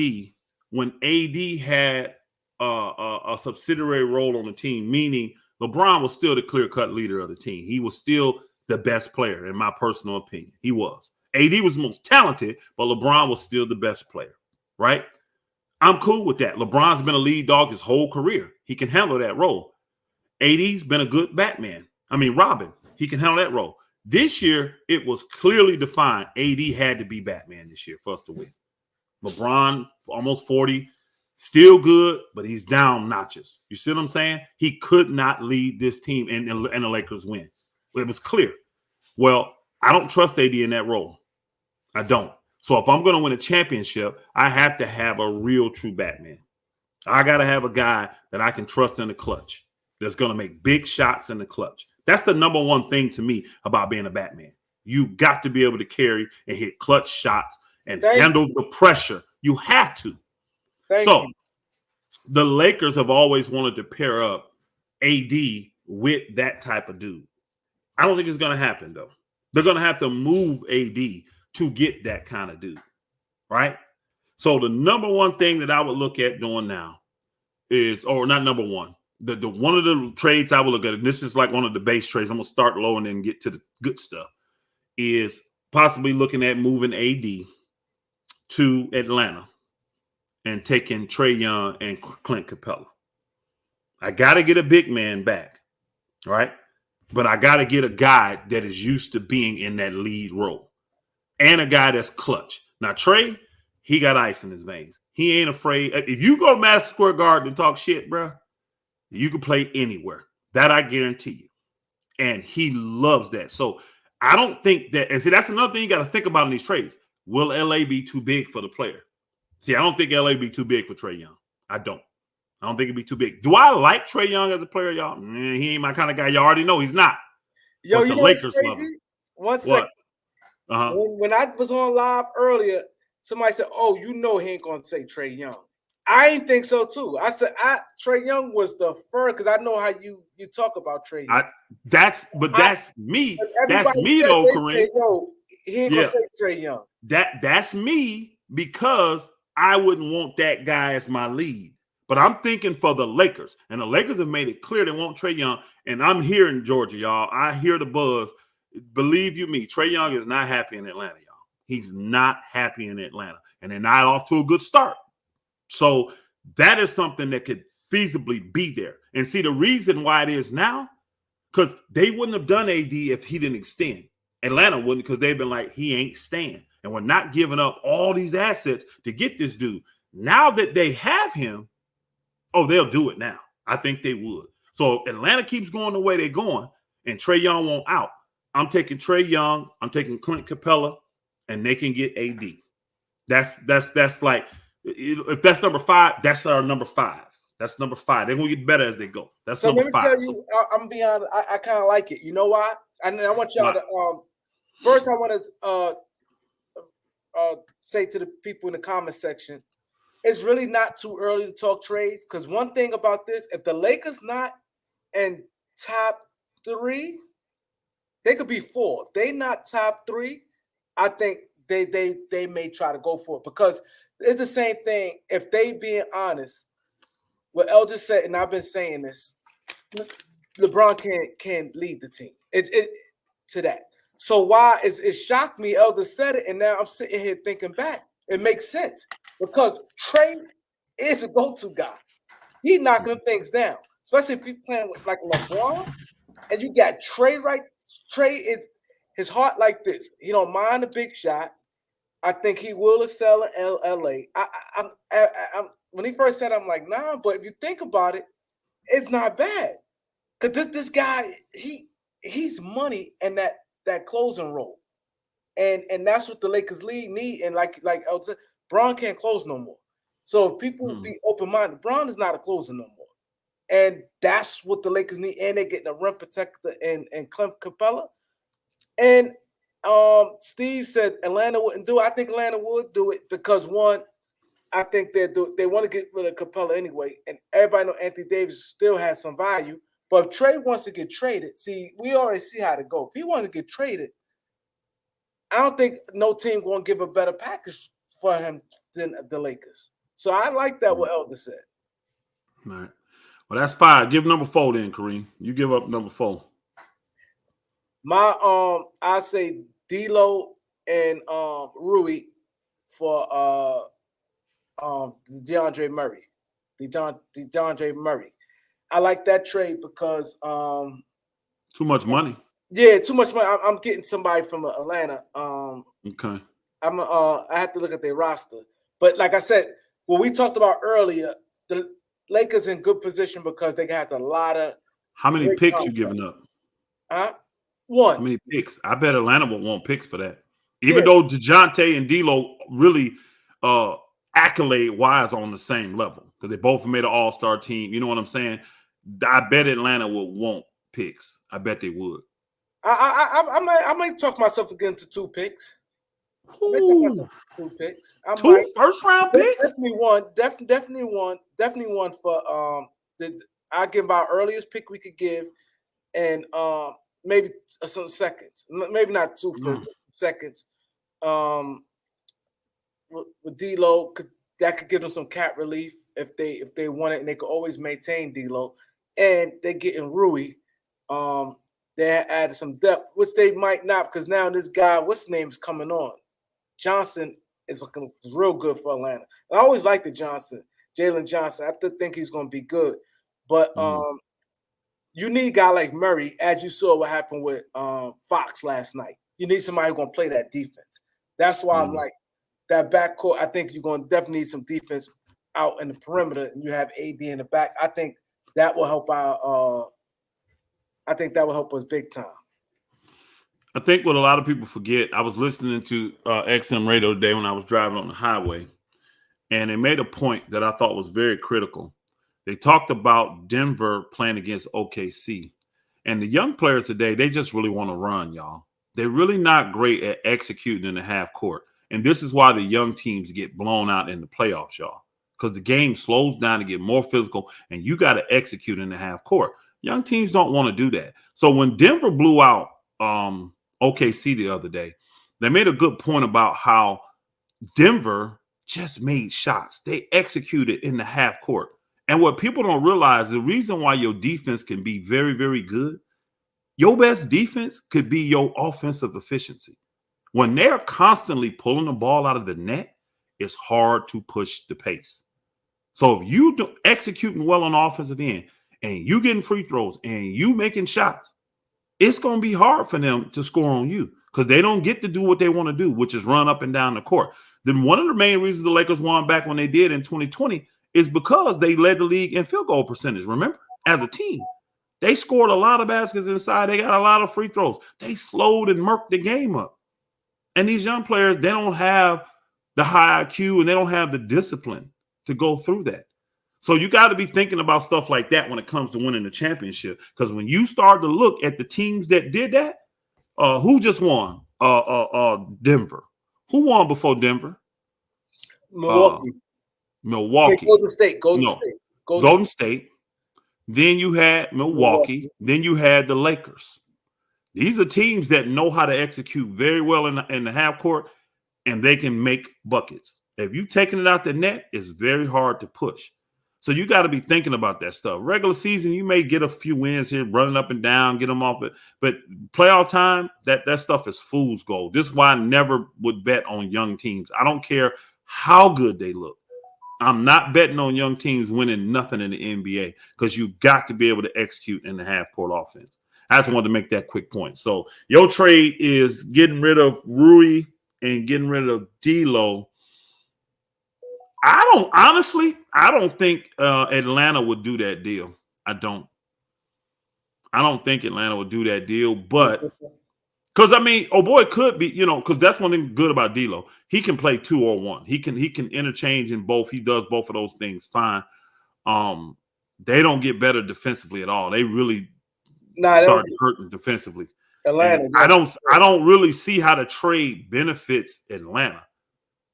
when AD had a subsidiary role on the team, meaning LeBron was still the clear-cut leader of the team. He was still the best player, in my personal opinion. He was. AD was the most talented, but LeBron was still the best player, right? I'm cool with that. LeBron's been a lead dog his whole career. He can handle that role. AD's been a good Robin. He can handle that role. This year, it was clearly defined. AD had to be Batman this year for us to win. LeBron, almost 40, still good, but he's down notches. You see what I'm saying? He could not lead this team and the Lakers win. It was clear. Well, I don't trust AD in that role. I don't. So if I'm going to win a championship, I have to have a real true Batman. I got to have a guy that I can trust in the clutch that's going to make big shots in the clutch. That's the number one thing to me about being a Batman. You got to be able to carry and hit clutch shots and handle the pressure. You have to. The Lakers have always wanted to pair up AD with that type of dude. I don't think it's going to happen, though. They're going to have to move AD to get that kind of dude, right? So the number one thing that I would look at doing now is, or not number one, the one of the trades I would look at, and this is like one of the base trades, I'm going to start low and then get to the good stuff, is possibly looking at moving AD to Atlanta and taking Trey Young and Clint Capella. I got to get a big man back, right? But I got to get a guy that is used to being in that lead role and a guy that's clutch. Now, Trey, he got ice in his veins. He ain't afraid. If you go to Madison Square Garden and talk shit, bro, you can play anywhere. That I guarantee you. And he loves that. So I don't think that, and see, that's another thing you got to think about in these trades. Will LA be too big for the player? See, I don't think LA be too big for Trey Young. I don't think it'd be too big. Do I like Trey Young as a player, y'all? He ain't my kind of guy. You already know he's not. Yo, but you the know Lakers love him. One second. When I was on live earlier, somebody said, "Oh, you know he ain't gonna say Trey Young." I ain't think so too. I said, Trey Young was the first because I know how you talk about Trey Young. That's me. That's me though, Kareem. Say, "Yo, he ain't gonna say Trey Young." That's me because I wouldn't want that guy as my lead. But I'm thinking for the Lakers, and the Lakers have made it clear they want Trey Young. And I'm here in Georgia, y'all. I hear the buzz. Believe you me, Trey Young is not happy in Atlanta, y'all. He's not happy in Atlanta, and they're not off to a good start. So that is something that could feasibly be there. And see, the reason why it is now, because they wouldn't have done AD if he didn't extend. Atlanta wouldn't, because they've been like, he ain't staying. And we're not giving up all these assets to get this dude. Now that they have him, they'll do it now. I think they would. So Atlanta keeps going the way they're going, and Trey Young won't out. I'm taking Trey Young. I'm taking Clint Capella, and they can get AD. That's like, if that's number 5, that's our number 5. That's number 5. They're gonna get better as they go. That's so number 5. Let me tell you, I'm gonna be honest. I kind of like it. You know why? And I want y'all to first. I want to say to the people in the comment section, it's really not too early to talk trades, because one thing about this, if the Lakers not in top 3, they could be 4. If they not top 3, I think they may try to go for it, because it's the same thing. If they being honest, what El just said, and I've been saying this, LeBron can lead the team to that. So why it shocked me, El just said it, and now I'm sitting here thinking back. It makes sense, because Trey is a go-to guy. He's knocking them things down, especially if you're playing with like LeBron, and you got Trey right. Trey is his heart like this. He don't mind a big shot. I think he will excel in LA. I'm when he first said, I'm like, nah, but if you think about it, it's not bad. Because this guy, he's money in that closing role. And that's what the Lakers need. And like I said, Bron can't close no more. So if people be open-minded, Bron is not a closer no more. And that's what the Lakers need. And they're getting a rim protector and Clint Capella. And Steve said Atlanta wouldn't do it. I think Atlanta would do it because, one, I think they want to get rid of Capella anyway. And everybody know Anthony Davis still has some value. But if Trey wants to get traded, see, we already see how to go. If he wants to get traded, I don't think no team going to give a better package for him than the Lakers. So I like that what Elder said. All right. Well, that's 5. Give number 4 then, Kareem. You give up number 4. My I say D'Lo and Rui for DeJounte Murray. DeJounte Murray. I like that trade because too much money. Yeah, too much money. I'm getting somebody from Atlanta. Okay. I have to look at their roster. But like I said, what we talked about earlier, the Lakers in good position because they got a lot of. How many picks you giving up? 1. How many picks? I bet Atlanta would want picks for that. Even though DeJounte and D'Lo really accolade-wise on the same level because they both made an all-star team. You know what I'm saying? I bet Atlanta would want picks. I bet they would. I might talk myself against 2 picks. Ooh. 2 picks. 2 first-round picks? Definitely one for I'll give our earliest pick we could give, and maybe some seconds. Maybe not 2 first seconds. With D'Lo, that could give them some cap relief if they want it, and they could always maintain D'Lo. And they're getting Rui. They added some depth, which they might not, because now this guy, what's his name, is coming on. Johnson is looking real good for Atlanta. I always liked the Jalen Johnson. I still think he's going to be good. But you need a guy like Murray, as you saw what happened with Fox last night. You need somebody who's going to play that defense. That's why I'm like, that backcourt, I think you're going to definitely need some defense out in the perimeter, and you have AD in the back. I think that will help our. I think that will help us big time. I think what a lot of people forget, I was listening to XM radio today when I was driving on the highway, and they made a point that I thought was very critical. They talked about Denver playing against OKC, and the young players today, they just really want to run, y'all. They're really not great at executing in the half court, and this is why the young teams get blown out in the playoffs, y'all, because the game slows down to get more physical, and you got to execute in the half court. Young teams don't want to do that. So when Denver blew out OKC the other day, they made a good point about how Denver just made shots. They executed in the half court. And what people don't realize, the reason why your defense can be very, very good, your best defense could be your offensive efficiency. When they're constantly pulling the ball out of the net, it's hard to push the pace. So if you do executing well on the offensive end and you getting free throws and you making shots, it's going to be hard for them to score on you because they don't get to do what they want to do, which is run up and down the court. Then one of the main reasons the Lakers won back when they did in 2020 is because they led the league in field goal percentage. Remember, as a team, they scored a lot of baskets inside. They got a lot of free throws. They slowed and murked the game up. And these young players, they don't have the high IQ and they don't have the discipline to go through that. So you got to be thinking about stuff like that when it comes to winning the championship. Because when you start to look at the teams that did that, who just won? Denver. Who won before Denver? Milwaukee. Milwaukee. Golden State. Golden State. Then you had Milwaukee. Then you had the Lakers. These are teams that know how to execute very well in the half court, and they can make buckets. If you're taking it out the net, it's very hard to push. So you got to be thinking about that stuff. Regular season, you may get a few wins here, running up and down, get them off it. But playoff time, that stuff is fool's gold. This is why I never would bet on young teams. I don't care how good they look. I'm not betting on young teams winning nothing in the NBA because you got to be able to execute in the half-court offense. I just wanted to make that quick point. So your trade is getting rid of Rui and getting rid of D'Lo. I don't think Atlanta would do that deal. I don't think Atlanta would do that deal, but because it could be, because that's one thing good about D'Lo. He can play 2 or 1. He can interchange in both. He does both of those things fine. They don't get better defensively at all. They really start hurting defensively. Atlanta. I don't really see how the trade benefits Atlanta.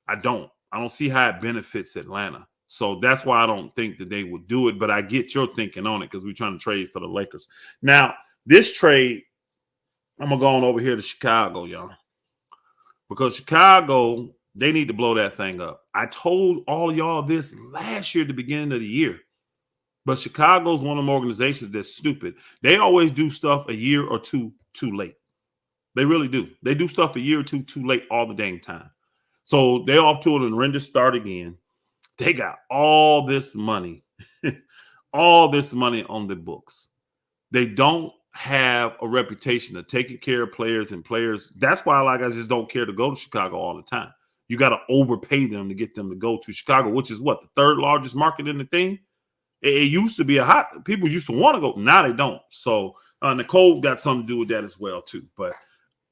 I don't see how it benefits Atlanta. So that's why I don't think that they would do it. But I get your thinking on it because we're trying to trade for the Lakers. Now, this trade, I'm going to go on over here to Chicago, y'all. Because Chicago, they need to blow that thing up. I told all of y'all this last year at the beginning of the year. But Chicago's one of them organizations that's stupid. They always do stuff a year or two too late. They really do. They do stuff a year or two too late all the dang time. So they're off to an horrendous start again. They got all this money, all this money on the books. They don't have a reputation of taking care of players and players. That's why I just don't care to go to Chicago all the time. You got to overpay them to get them to go to Chicago, which is what, the third largest market in the thing? It used to be people used to want to go. Now they don't. So Nicole got something to do with that as well too. But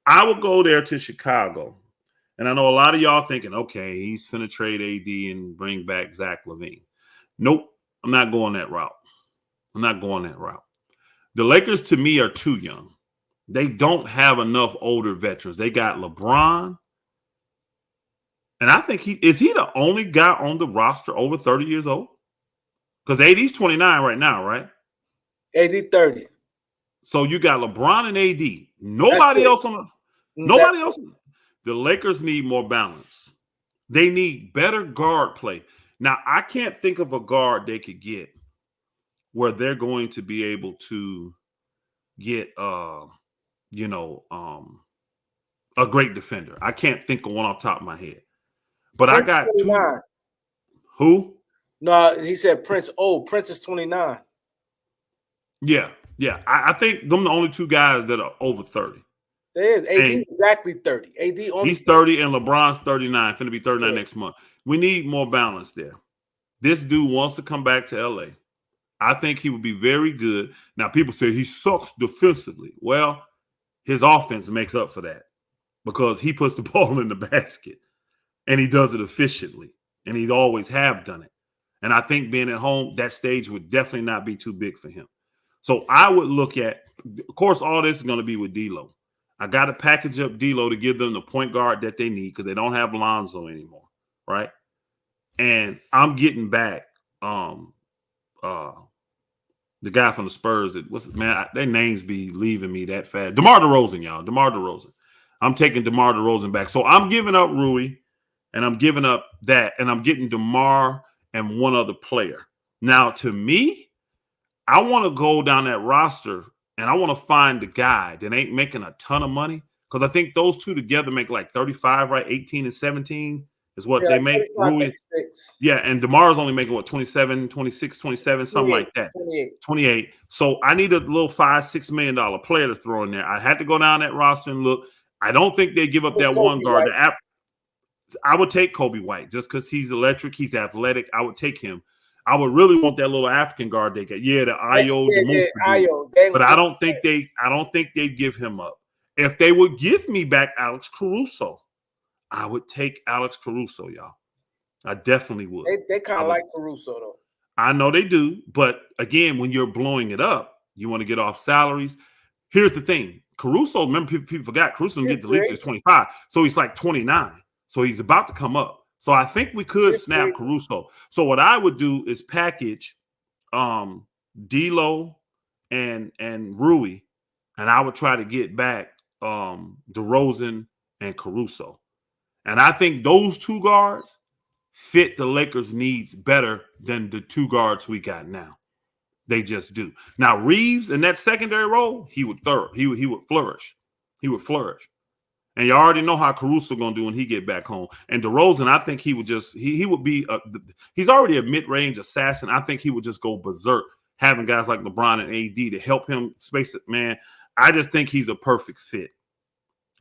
I would go there to Chicago. And I know a lot of y'all thinking, okay, he's finna trade AD and bring back Zach LaVine. Nope, I'm not going that route. The Lakers, to me, are too young. They don't have enough older veterans. They got LeBron. And I think is he the only guy on the roster over 30 years old? Because AD's 29 right now, right? AD 30. So you got LeBron and AD. Nobody else. The Lakers need more balance. They need better guard play. Now, I can't think of a guard they could get where they're going to be able to get, a great defender. I can't think of one off the top of my head. But Prince I got 29. Who? No, he said Prince. Oh, Prince is 29. Yeah. I think them the only two guys that are over 30. There is. AD exactly 30. AD only he's 30 and LeBron's 39. Finna be 39 next month. We need more balance there. This dude wants to come back to LA. I think he would be very good. Now, people say he sucks defensively. Well, his offense makes up for that because he puts the ball in the basket and he does it efficiently. And he'd always have done it. And I think being at home, that stage would definitely not be too big for him. So I would look at, of course, all this is going to be with D'Lo. I got to package up D'Lo to give them the point guard that they need because they don't have Lonzo anymore, right? And I'm getting back the guy from the Spurs. Their names be leaving me that fast. DeMar DeRozan, y'all. DeMar DeRozan. I'm taking DeMar DeRozan back. So I'm giving up Rui, and I'm giving up that, and I'm getting DeMar and one other player. Now, to me, I want to go down that roster, and I want to find the guy that ain't making a ton of money because I think those two together make like 35, right? 18 and 17 is what they make. Rui. Yeah, and DeMar's only making, 27, 26, 27, something like that. 28. So I need a little $5-6 million player to throw in there. I had to go down that roster and look. I don't think they give up that one guard. I would take Kobe White just because he's electric. He's athletic. I would take him. I would really want that little African guard they got. Yeah, the Ayo, but I don't think they give him up. If they would give me back Alex Caruso, I would take Alex Caruso, y'all. I definitely would. They kind of like Caruso, though. I know they do, but again, when you're blowing it up, you want to get off salaries. Here's the thing. Caruso, remember, people forgot, Caruso didn't get the league to 25, so he's like 29. So he's about to come up. So I think we could snap Caruso. So what I would do is package D'Lo and Rui, and I would try to get back DeRozan and Caruso. And I think those two guards fit the Lakers' needs better than the two guards we got now. They just do. Now, Reaves in that secondary role, he would flourish. He would flourish. And you already know how Caruso going to do when he get back home. And DeRozan, I think he would just he would be he's already a mid-range assassin. I think he would just go berserk having guys like LeBron and AD to help him space it. Man, I just think he's a perfect fit.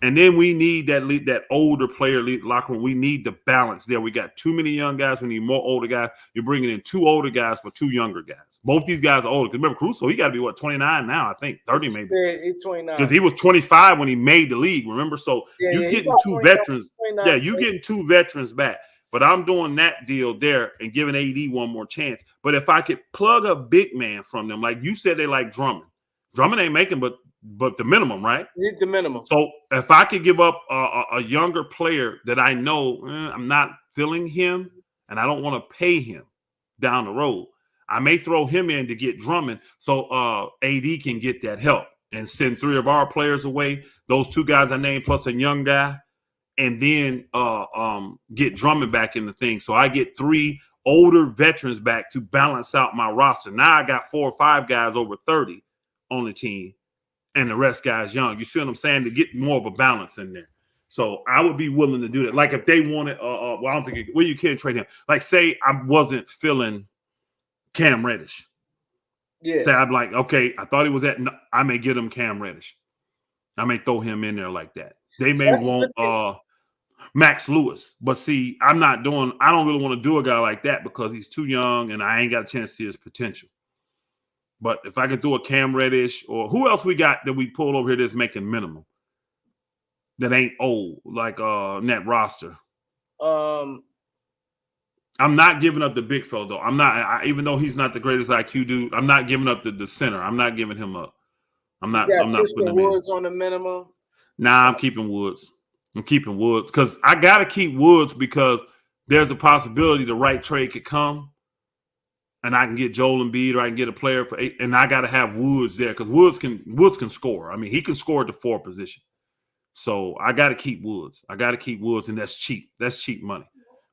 And then we need that older player locker room. We need the balance there. We got too many young guys. We need more older guys. You're bringing in two older guys for two younger guys. Both these guys are older. Because remember, Caruso, he got to be, 29 now, I think. 30 maybe. Yeah, he's 29. Because he was 25 when he made the league, remember? So you're getting two veterans. Yeah, you're getting two veterans back. But I'm doing that deal there and giving AD one more chance. But if I could plug a big man from them, like you said, they like Drummond. Drummond ain't making but the minimum, right? Need the minimum. So if I could give up a younger player that I know I'm not feeling him and I don't want to pay him down the road, I may throw him in to get Drummond so AD can get that help and send three of our players away, those two guys I named plus a young guy, and then get Drummond back in the thing. So I get three older veterans back to balance out my roster. Now I got 4 or 5 guys over 30 on the team. And the rest guys young. You see what I'm saying? To get more of a balance in there. So I would be willing to do that. Like if they wanted, I don't think you can't trade him. Like say I wasn't feeling Cam Reddish. Yeah. Say I'm like, okay, I thought he was I may get him Cam Reddish. I may throw him in there like that. They may want Max Lewis. But see, I don't really want to do a guy like that because he's too young and I ain't got a chance to see his potential. But if I could do a Cam Reddish or who else we got that we pulled over here that's making minimum that ain't old, like in that roster. I'm not giving up the big fella, though. I'm not, even though he's not the greatest IQ dude, I'm not giving up the center. I'm not giving him up. I'm not putting him Woods on the minimum. Nah, I'm keeping Woods. Because I got to keep Woods because there's a possibility the right trade could come. And I can get Joel Embiid, or I can get a player for 8, and I got to have Woods there because Woods can score. I mean, he can score at the 4 position. So I got to keep Woods. And that's cheap. That's cheap money.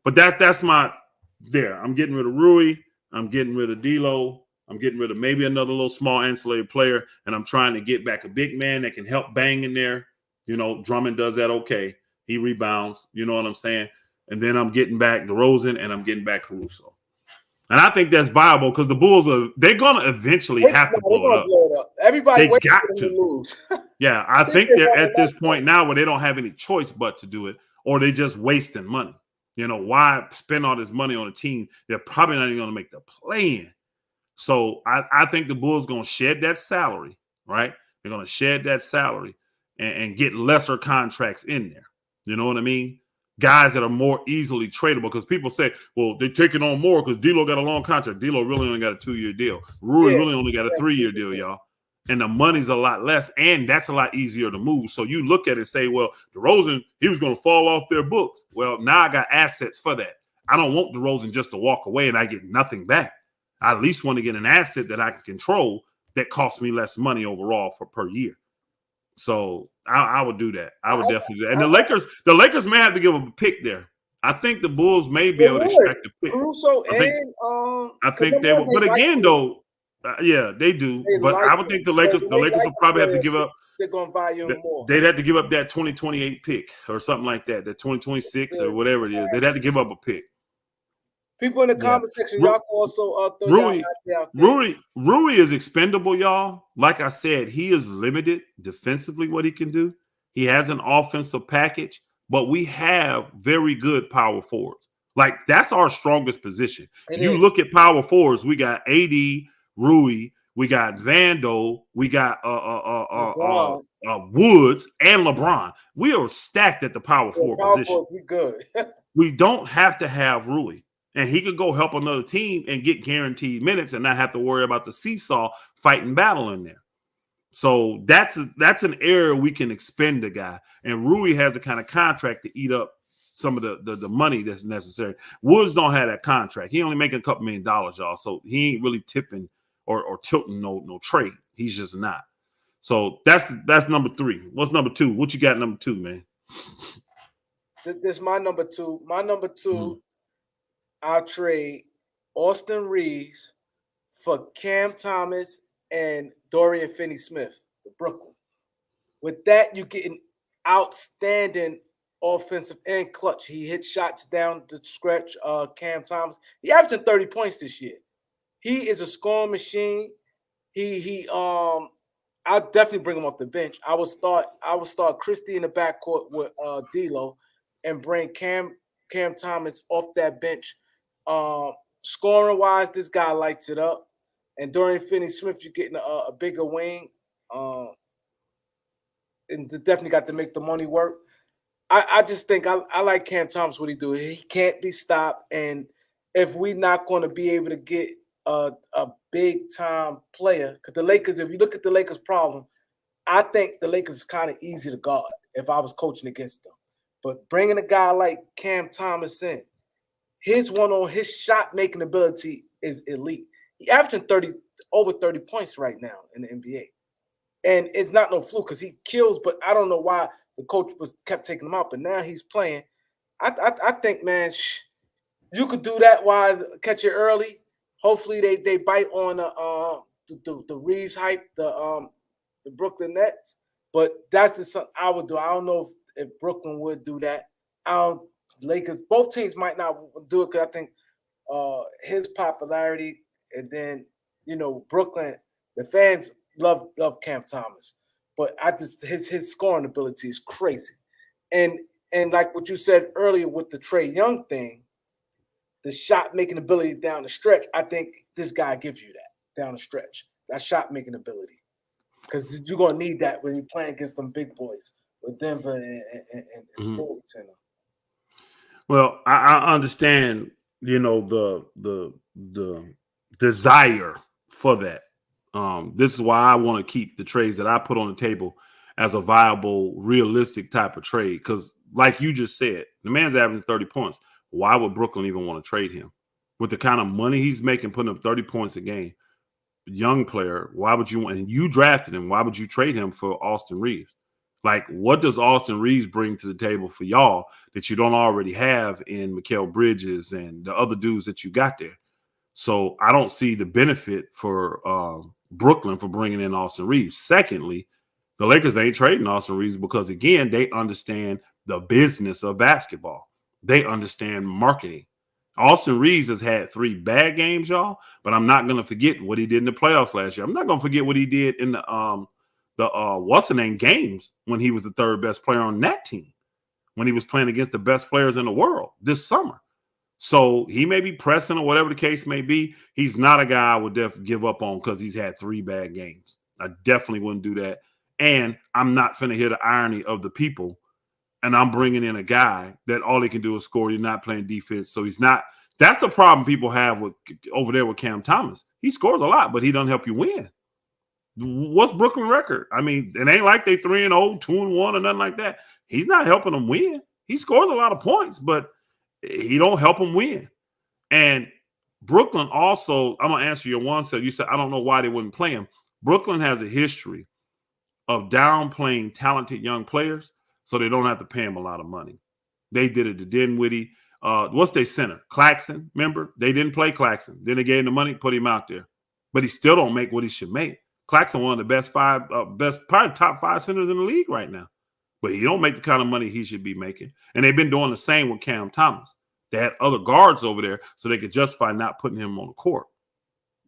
But that's my there. I'm getting rid of Rui. I'm getting rid of D'Lo. I'm getting rid of maybe another little small ancillary player, and I'm trying to get back a big man that can help bang in there. You know, Drummond does that okay. He rebounds. You know what I'm saying? And then I'm getting back DeRozan, and I'm getting back Caruso. And I think that's viable because the Bulls they're gonna eventually have to blow it up. Everybody They waiting got for them to lose. Yeah, I think they're at this point now where they don't have any choice but to do it, or they just wasting money. You know, why spend all this money on a team they're probably not even going to make the play-in? So I think the Bulls going to shed that salary, right? They're going to shed that salary and get lesser contracts in there. You know what I mean? Guys that are more easily tradable, because people say, well, they're taking on more because D'Lo got a long contract. D'Lo really only got a 2-year deal. Rui really only got a 3-year deal, y'all. And the money's a lot less, and that's a lot easier to move. So you look at it and say, well, DeRozan, he was going to fall off their books. Well, now I got assets for that. I don't want DeRozan just to walk away and I get nothing back. I at least want to get an asset that I can control that costs me less money overall per year. So I would do that. I would definitely do that. And the Lakers may have to give up a pick there. I think the Bulls may be able to extract a pick. I think they will. But again, though, yeah, they do. But I would think the Lakers will probably have to give up. They're going to value him more. They'd have to give up that 2028 pick or something like that, that 2026 or whatever it is. They'd have to give up a pick. People in the comment section, y'all can also Rui is expendable, y'all. Like I said, he is limited defensively what he can do. He has an offensive package, but we have very good power forwards. Like, that's our strongest position. Look at power forwards, we got AD, Rui, we got Vando, we got Woods, and LeBron. We are stacked at the power forward position. We good. We don't have to have Rui. And he could go help another team and get guaranteed minutes and not have to worry about the seesaw fight and battle in there. So that's an area we can expend the guy. And Rui has a kind of contract to eat up some of the money that's necessary. Woods don't have that contract. He only making a couple $1 million, y'all. So he ain't really tipping or tilting no trade. He's just not. So that's number 3. What's number 2? What you got number 2, man? This is my number 2. My number 2, I'll trade Austin Reaves for Cam Thomas and Dorian Finney-Smith, the Brooklyn. With that, you get an outstanding offensive and clutch. He hit shots down the stretch. Cam Thomas, he averaging 30 points this year. He is a scoring machine. I'll definitely bring him off the bench. I would start Christie in the backcourt with D'Lo and bring Cam Thomas off that bench. Scoring wise, this guy lights it up. And Dorian Finney-Smith, you're getting a bigger wing. And definitely got to make the money work. I just think I like Cam Thomas, what he do. He can't be stopped. And if we're not going to be able to get a big-time player, because the Lakers, if you look at the Lakers' problem, I think the Lakers is kind of easy to guard if I was coaching against them. But bringing a guy like Cam Thomas in, his shot-making ability is elite. He averaging over 30 points right now in the NBA. And it's not no fluke because he kills, but I don't know why the coach kept taking him out. But now he's playing. I think, man, you could do that wise, catch it early. Hopefully they bite on the Reaves hype, the Brooklyn Nets. But that's just something I would do. I don't know if Brooklyn would do that. Lakers, both teams might not do it because I think his popularity, and then Brooklyn, the fans love Cam Thomas, but his scoring ability is crazy, and like what you said earlier with the Trey Young thing, the shot making ability down the stretch. I think this guy gives you that down the stretch, that shot making ability, because you're gonna need that when you're playing against them big boys with Denver and Phoenix in them. Well, I understand, the desire for that. This is why I want to keep the trades that I put on the table as a viable, realistic type of trade. Because like you just said, the man's averaging 30 points. Why would Brooklyn even want to trade him? With the kind of money he's making, putting up 30 points a game, young player, why would you want? And you drafted him. Why would you trade him for Austin Reaves? Like, what does Austin Reaves bring to the table for y'all that you don't already have in Mikal Bridges and the other dudes that you got there? So I don't see the benefit for Brooklyn for bringing in Austin Reaves. Secondly, the Lakers ain't trading Austin Reaves because, again, they understand the business of basketball. They understand marketing. Austin Reaves has had 3 bad games, y'all, but I'm not going to forget what he did in the playoffs last year. I'm not going to forget what he did in the what's the name games when he was the 3rd best player on that team, when he was playing against the best players in the world this summer. So he may be pressing or whatever the case may be. He's not a guy I would give up on because he's had 3 bad games. I definitely wouldn't do that. And I'm not finna hear the irony of the people. And I'm bringing in a guy that all he can do is score. He's not playing defense. So he's not. That's the problem people have with over there with Cam Thomas. He scores a lot, but he doesn't help you win. What's Brooklyn record? I mean, it ain't like they 3-0, 2-1, or nothing like that. He's not helping them win. He scores a lot of points, but he don't help them win. And Brooklyn also, I'm going to answer your one. You said, I don't know why they wouldn't play him. Brooklyn has a history of downplaying talented young players so they don't have to pay him a lot of money. They did it to Dinwiddie. What's their center? Claxton, remember? They didn't play Claxton. Then they gave him the money, put him out there. But he still don't make what he should make. Claxton one of the best probably top 5 centers in the league right now. But he don't make the kind of money he should be making. And they've been doing the same with Cam Thomas. They had other guards over there so they could justify not putting him on the court.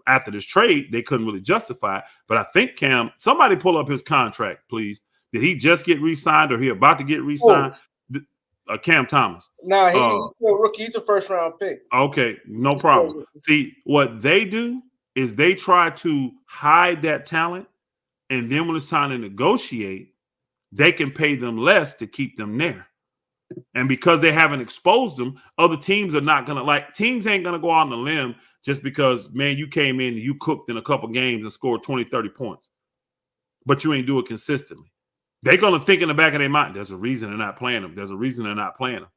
After this trade, they couldn't really justify it. But I think Cam, somebody pull up his contract, please. Did he just get re-signed or he about to get re-signed? Cam Thomas. No, he's a rookie. He's a first-round pick. Okay, no problem. See, what they do is they try to hide that talent, and then when it's time to negotiate, they can pay them less to keep them there. And because they haven't exposed them, other teams are not going to teams ain't going to go out on a limb just because, man, you came in and you cooked in a couple games and scored 20, 30 points, but you ain't do it consistently. They're going to think in the back of their mind, there's a reason they're not playing them. There's a reason they're not playing them.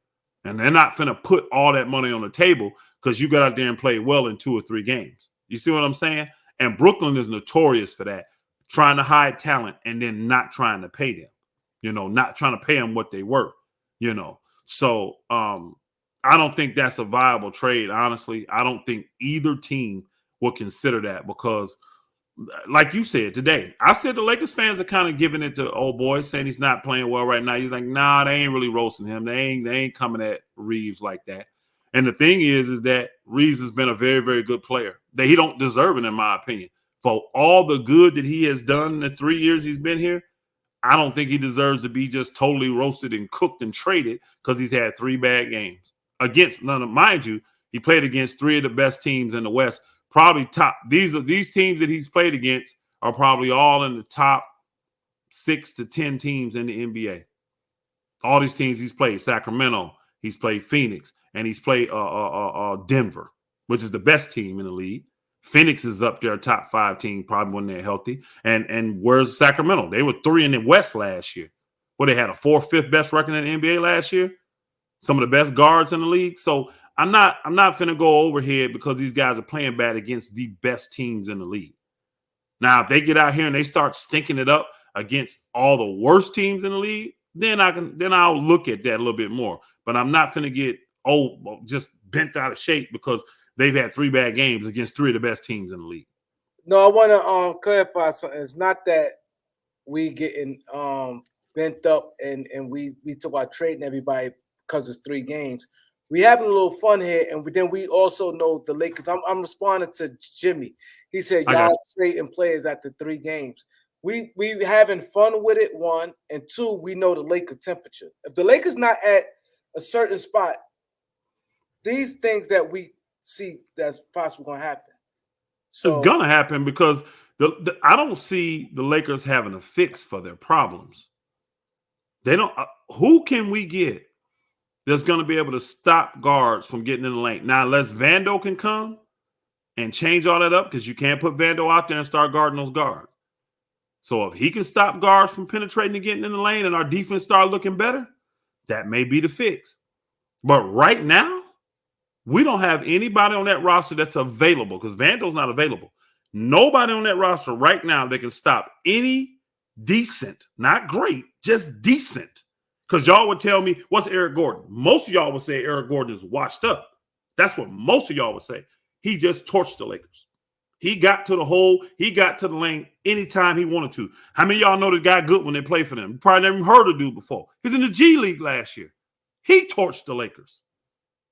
And they're not finna put all that money on the table because you got out there and played well in 2 or 3 games. You see what I'm saying? And Brooklyn is notorious for that, trying to hide talent and then not trying to pay them, not trying to pay them what they were, So I don't think that's a viable trade, honestly. I don't think either team will consider that because, like you said today, I said the Lakers fans are kind of giving it to old boy, saying he's not playing well right now. He's like, nah, they ain't really roasting him. They ain't coming at Reaves like that. And the thing is that Reaves has been a very, very good player. That he don't deserve it, in my opinion. For all the good that he has done in the 3 years he's been here, I don't think he deserves to be just totally roasted and cooked and traded because he's had 3 bad games. Mind you, he played against 3 of the best teams in the West. Probably top. These teams that he's played against are probably all in the top 6 to 10 teams in the NBA. All these teams he's played: Sacramento, he's played Phoenix, and he's played Denver, which is the best team in the league. Phoenix is up there, top 5 team, probably when they're healthy. And where's Sacramento? They were 3 in the West last year. Well, they had a 4th, 5th best record in the NBA last year. Some of the best guards in the league. So I'm not finna go overhead because these guys are playing bad against the best teams in the league. Now, if they get out here and they start stinking it up against all the worst teams in the league, then I'll look at that a little bit more. But I'm not finna get just bent out of shape because they've had 3 bad games against 3 of the best teams in the league. No, I want to clarify something. It's not that we getting bent up and we talk about trading everybody because it's 3 games. We having a little fun here, and then we also know the Lakers. I'm responding to Jimmy. He said y'all trading players after 3 games. We having fun with it, 1, and 2, we know the Lakers temperature. If the Lakers not at a certain spot, these things that we see that's possibly going to happen. So it's going to happen because I don't see the Lakers having a fix for their problems. They don't. Who can we get that's going to be able to stop guards from getting in the lane? Now, unless Vando can come and change all that up, because you can't put Vando out there and start guarding those guards. So if he can stop guards from penetrating and getting in the lane and our defense start looking better, that may be the fix. But right now, we don't have anybody on that roster that's available because Vando's not available. Nobody on that roster right now that can stop any decent, not great, just decent. Because y'all would tell me, what's Eric Gordon? Most of y'all would say Eric Gordon is washed up. That's what most of y'all would say. He just torched the Lakers. He got to the hole. He got to the lane anytime he wanted to. How many of y'all know the guy good when they play for them? You probably never even heard of the dude before. He was in the G League last year. He torched the Lakers.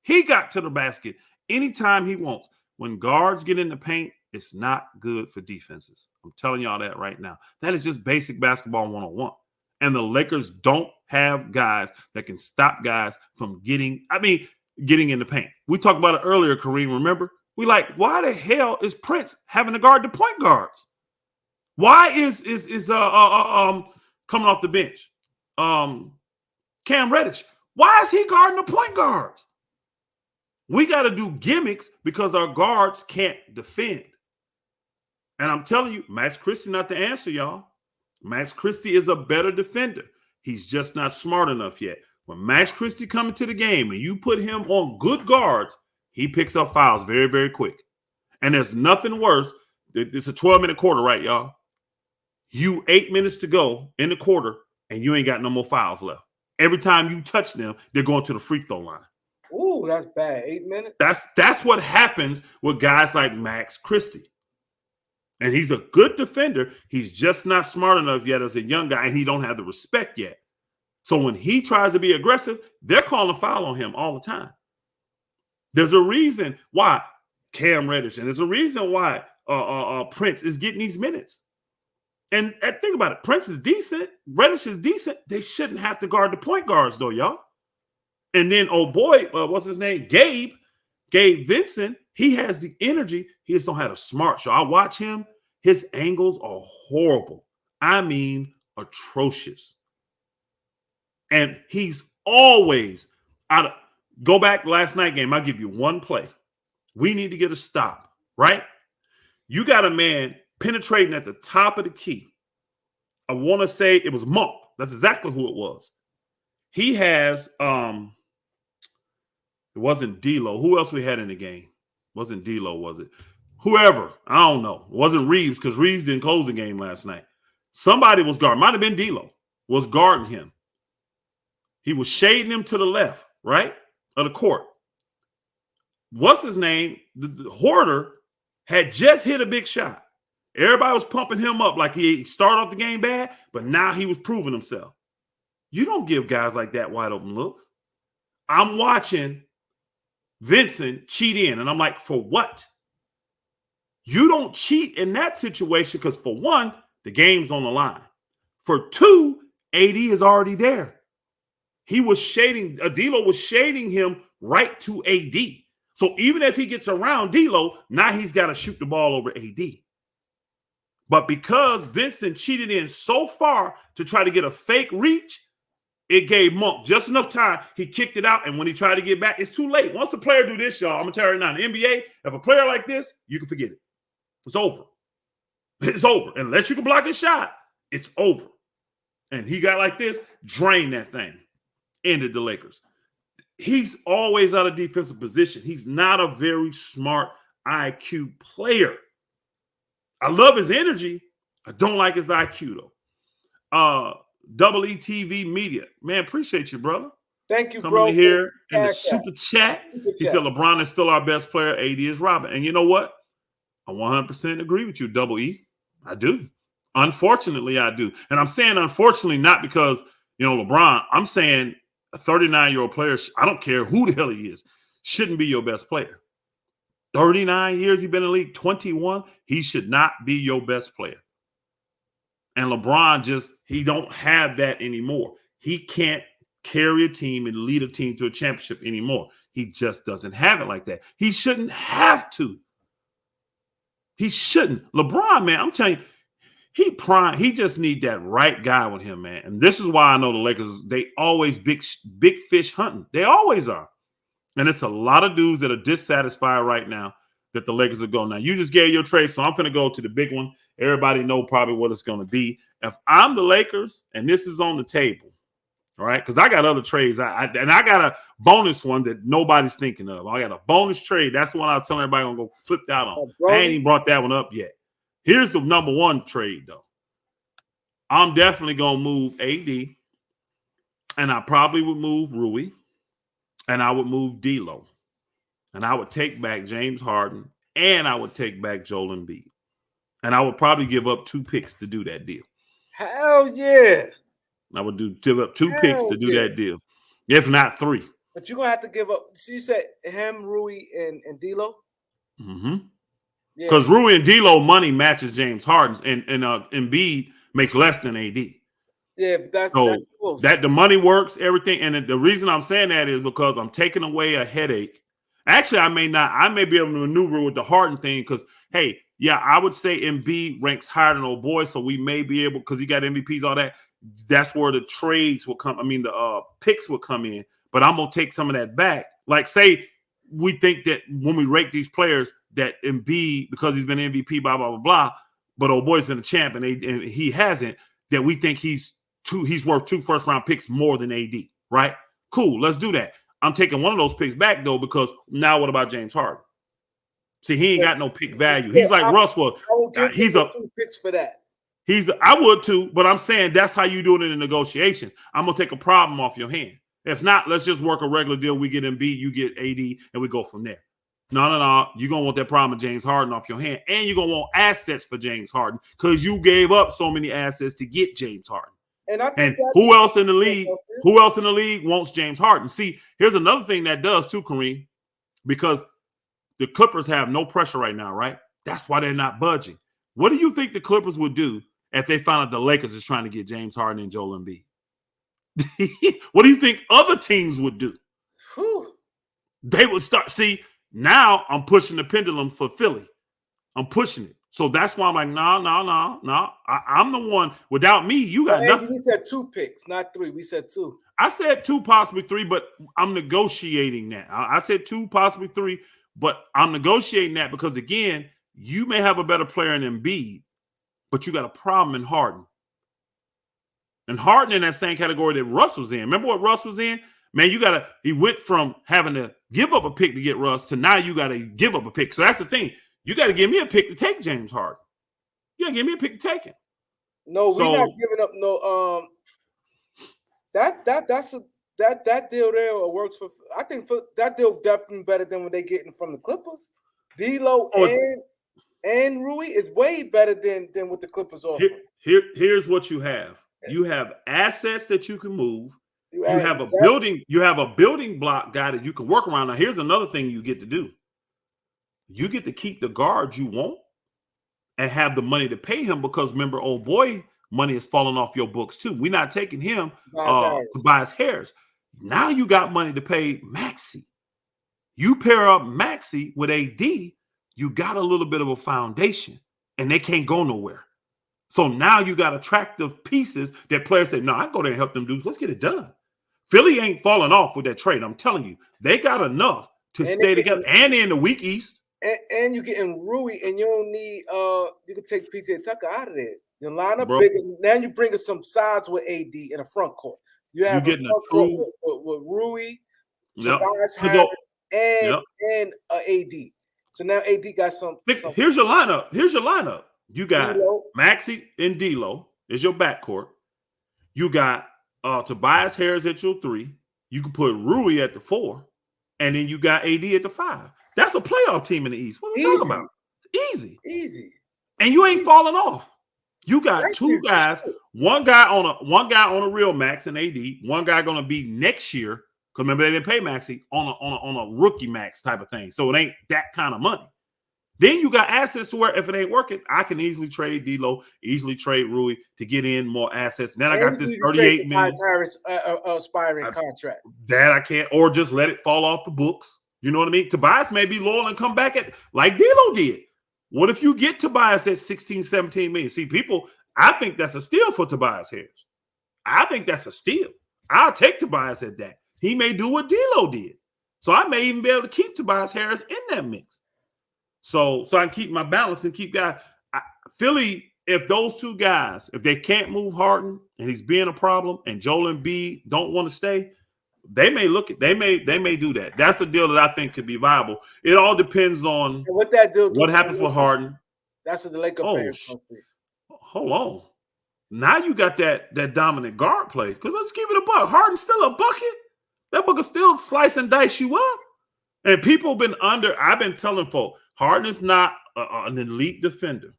He got to the basket anytime he wants. When guards get in the paint, it's not good for defenses. I'm telling y'all that right now. That is just basic basketball 101. And the Lakers don't have guys that can stop guys from getting in the paint. We talked about it earlier, Kareem, remember? We like, why the hell is Prince having to guard the point guards? Why is coming off the bench? Cam Reddish. Why is he guarding the point guards? We got to do gimmicks because our guards can't defend. And I'm telling you, Max Christie not the answer, y'all. Max Christie is a better defender. He's just not smart enough yet. When Max Christie comes into the game and you put him on good guards, he picks up fouls very, very quick. And there's nothing worse. It's a 12-minute quarter, right, y'all? You 8 minutes to go in the quarter, and you ain't got no more fouls left. Every time you touch them, they're going to the free throw line. Ooh, that's bad. 8 minutes? That's what happens with guys like Max Christie. And he's a good defender. He's just not smart enough yet as a young guy, and he don't have the respect yet. So when he tries to be aggressive, they're calling foul on him all the time. There's a reason why Cam Reddish, and there's a reason why Prince is getting these minutes. And think about it. Prince is decent. Reddish is decent. They shouldn't have to guard the point guards, though, y'all. And then, oh boy, what's his name? Gabe Vincent. He has the energy. He just don't have a smart shot. I watch him. His angles are horrible. I mean, atrocious. And he's always out of. Go back last night game. I'll give you one play. We need to get a stop, right? You got a man penetrating at the top of the key. I want to say it was Monk. That's exactly who it was. He has, it wasn't D'Lo. Who else we had in the game? Wasn't D'Lo, was it? Whoever. I don't know. It wasn't Reaves because Reaves didn't close the game last night. Somebody was guarding. Might have been D'Lo. Was guarding him. He was shading him to the left, right, of the court. What's his name? The Hoarder had just hit a big shot. Everybody was pumping him up like he started off the game bad, but now he was proving himself. You don't give guys like that wide open looks. I'm watching Vincent cheat in, and I'm like, for what? You don't cheat in that situation because, for one, the game's on the line. For two, AD is already there. He was shading, D'Lo was shading him right to AD. So even if he gets around D'Lo, now he's got to shoot the ball over AD. But because Vincent cheated in so far to try to get a fake reach, it gave Monk just enough time. He kicked it out, and when he tried to get back, it's too late. Once a player do this, y'all, I'm going to tell you right now, in the NBA, if a player like this, you can forget it. It's over. It's over. Unless you can block a shot, it's over. And he got like this, drained that thing. Ended the Lakers. He's always out of defensive position. He's not a very smart IQ player. I love his energy. I don't like his IQ, though. Double E TV Media. Man, appreciate you, brother. Thank you, coming bro. Coming here in the super chat. He said LeBron is still our best player. AD is Robin. And you know what? I 100% agree with you, Double E. I do. Unfortunately, I do. And I'm saying unfortunately not because, LeBron. I'm saying a 39-year-old player, I don't care who the hell he is, shouldn't be your best player. 39 years he's been in the league, 21, he should not be your best player. And LeBron he don't have that anymore. He can't carry a team and lead a team to a championship anymore. He just doesn't have it like that. He shouldn't have to. He shouldn't. LeBron, man, I'm telling you, he just need that right guy with him, man. And this is why I know the Lakers, they always big fish hunting. They always are. And it's a lot of dudes that are dissatisfied right now that the Lakers are going. Now, you just gave your trade, so I'm going to go to the big one. Everybody know probably what it's going to be. If I'm the Lakers and this is on the table, all right, because I got other trades. And I got a bonus one that nobody's thinking of. I got a bonus trade. That's the one I was telling everybody I'm going to go flip that on. I ain't even brought that one up yet. Here's the number one trade, though. I'm definitely going to move AD, and I probably would move Rui, and I would move D'Lo, and I would take back James Harden, and I would take back Joel Embiid, and I would probably give up 2 picks to do that deal. Hell yeah. I would give up 2 picks to do that deal, if not 3. But you're gonna have to give up. See, you said him, Rui, and D'Lo. Mm-hmm. Because Rui and D'Lo money matches James Harden's, and Embiid makes less than AD. Yeah, but that's close. That the money works, everything. And the reason I'm saying that is because I'm taking away a headache. Actually, I may be able to maneuver with the Harden thing because, hey, yeah, I would say Embiid ranks higher than old boy, so we may be able, because he got MVPs, all that. That's where the trades will come. I mean, the picks will come in. But I'm gonna take some of that back. Like, say we think that when we rate these players that Embiid, because he's been MVP, blah blah blah blah, but old boy's been a champ and he hasn't. That we think he's worth 2 first-round picks more than AD, right? Cool, let's do that. I'm taking one of those picks back though, because now what about James Harden? See, he ain't got no pick value. He's like Russ was. He's a 2 picks for that. I would too, but I'm saying that's how you do it in a negotiation. I'm gonna take a problem off your hand. If not, let's just work a regular deal. We get Embiid, you get AD, and we go from there. No. You're going to want that problem of James Harden off your hand, and you're going to want assets for James Harden because you gave up so many assets to get James Harden. And who else in the league? Who else in the league wants James Harden? See, here's another thing that does too, Kareem, because the Clippers have no pressure right now, right? That's why they're not budging. What do you think the Clippers would do if they found out the Lakers is trying to get James Harden and Joel Embiid? What do you think other teams would do? Whew. They would start. See, now I'm pushing the pendulum for Philly. I'm pushing it. So that's why I'm like, no. I'm the one. Without me, you got nothing. We said 2 picks, not 3. We said 2. I said 2, possibly 3, but I'm negotiating that. I said 2, possibly 3, but I'm negotiating that because, again, you may have a better player in Embiid, but you got a problem in Harden. And Harden in that same category that Russ was in. Remember what Russ was in? Man, he went from having to give up a pick to get Russ to now you got to give up a pick. So that's the thing. You got to give me a pick to take James Harden. You got to give me a pick to take him. No, we're not giving up no. That deal there works for. I think that deal definitely better than what they getting from the Clippers. D'Lo and Rui is way better than what the Clippers offer. Here's what you have. You have assets that you can move. You have a building block guy that you can work around. Now, here's another thing you get to do. You get to keep the guard you want and have the money to pay him because, remember, old boy money is falling off your books too. We're not taking him Tobias Harris. Now you got money to pay Maxey. You pair up Maxey with AD, you got a little bit of a foundation, and they can't go nowhere. So now you got attractive pieces that players say, no, I go there and help them dudes. Let's get it done. Philly ain't falling off with that trade. I'm telling you, they got enough to stay together. And in the weak East. And you getting Rui, and you don't need you can take PJ Tucker out of there. The lineup bigger. Now you bring us some sides with AD in the front court. You have a front court with Rui, Tobias Harris, and AD. So now AD got some. Here's your lineup. You got Maxey and D'Lo is your backcourt. You got Tobias Harris at your 3. You can put Rui at the 4, and then you got AD at the 5. That's a playoff team in the East. What are we talking about? Easy. And you ain't falling off. You got 2 guys. One guy on a real max and AD. One guy going to be next year. Because remember they didn't pay Maxey on a rookie max type of thing. So it ain't that kind of money. Then you got assets to where if it ain't working, I can easily trade D'Lo, easily trade Rui to get in more assets. And then I got this $38 million Harris aspiring contract. That I can't, or just let it fall off the books. You know what I mean? Tobias may be loyal and come back at like D'Lo did. What if you get Tobias at 16, 17 million? See, I think that's a steal for Tobias Harris. I think that's a steal. I'll take Tobias at that. He may do what D'Lo did. So I may even be able to keep Tobias Harris in that mix. So I can keep my balance and keep guys. Philly, if those 2 guys, if they can't move Harden and he's being a problem and Joel Embiid don't want to stay, they may do that. That's a deal that I think could be viable. It all depends on what happens with Harden. That's what the Lakers fans. Hold on. Now you got that dominant guard play. Because let's keep it a buck. Harden's still a bucket. That book is still slice and dice you up. And people been I've been telling folks, Harden is not an elite defender,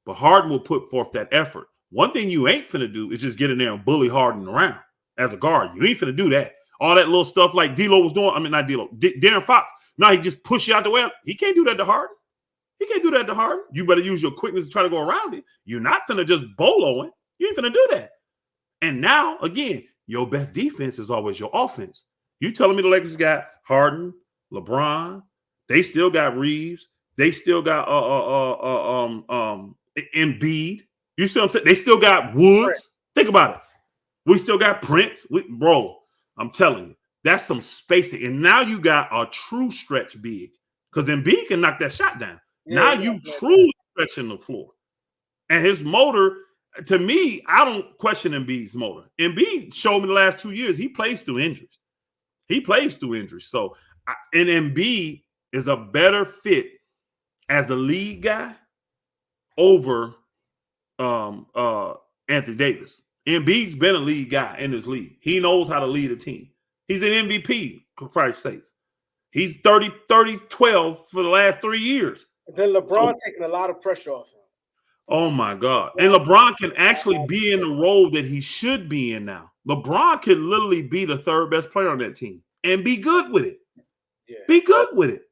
but Harden will put forth that effort. One thing you ain't finna do is just get in there and bully Harden around as a guard. You ain't finna do that. All that little stuff like D'Lo was doing. I mean, not D'Lo. Darren Fox. Now he just push you out the way. He can't do that to Harden. He can't do that to Harden. You better use your quickness to try to go around it. You're not finna just bolo it. You ain't finna do that. And now, again, your best defense is always your offense. You telling me the Lakers got Harden, LeBron, they still got Reaves, they still got Embiid. You see what I'm saying? They still got Woods. Right. Think about it. We still got Prince. Bro, I'm telling you, that's some spacing. And now you got a true stretch big because Embiid can knock that shot down. Yeah, now you truly stretching the floor. And his motor, to me, I don't question Embiid's motor. Embiid showed me the last 2 years he plays through injuries. So, and Embiid is a better fit as a lead guy over Anthony Davis. Embiid's been a lead guy in this league. He knows how to lead a team. He's an MVP, for Christ's sakes. He's 30-12 for the last 3 years. Then LeBron taking a lot of pressure off him. Oh, my God. And LeBron can actually be in the role that he should be in now. LeBron can literally be the third best player on that team and be good with it. Yeah. Be good with it.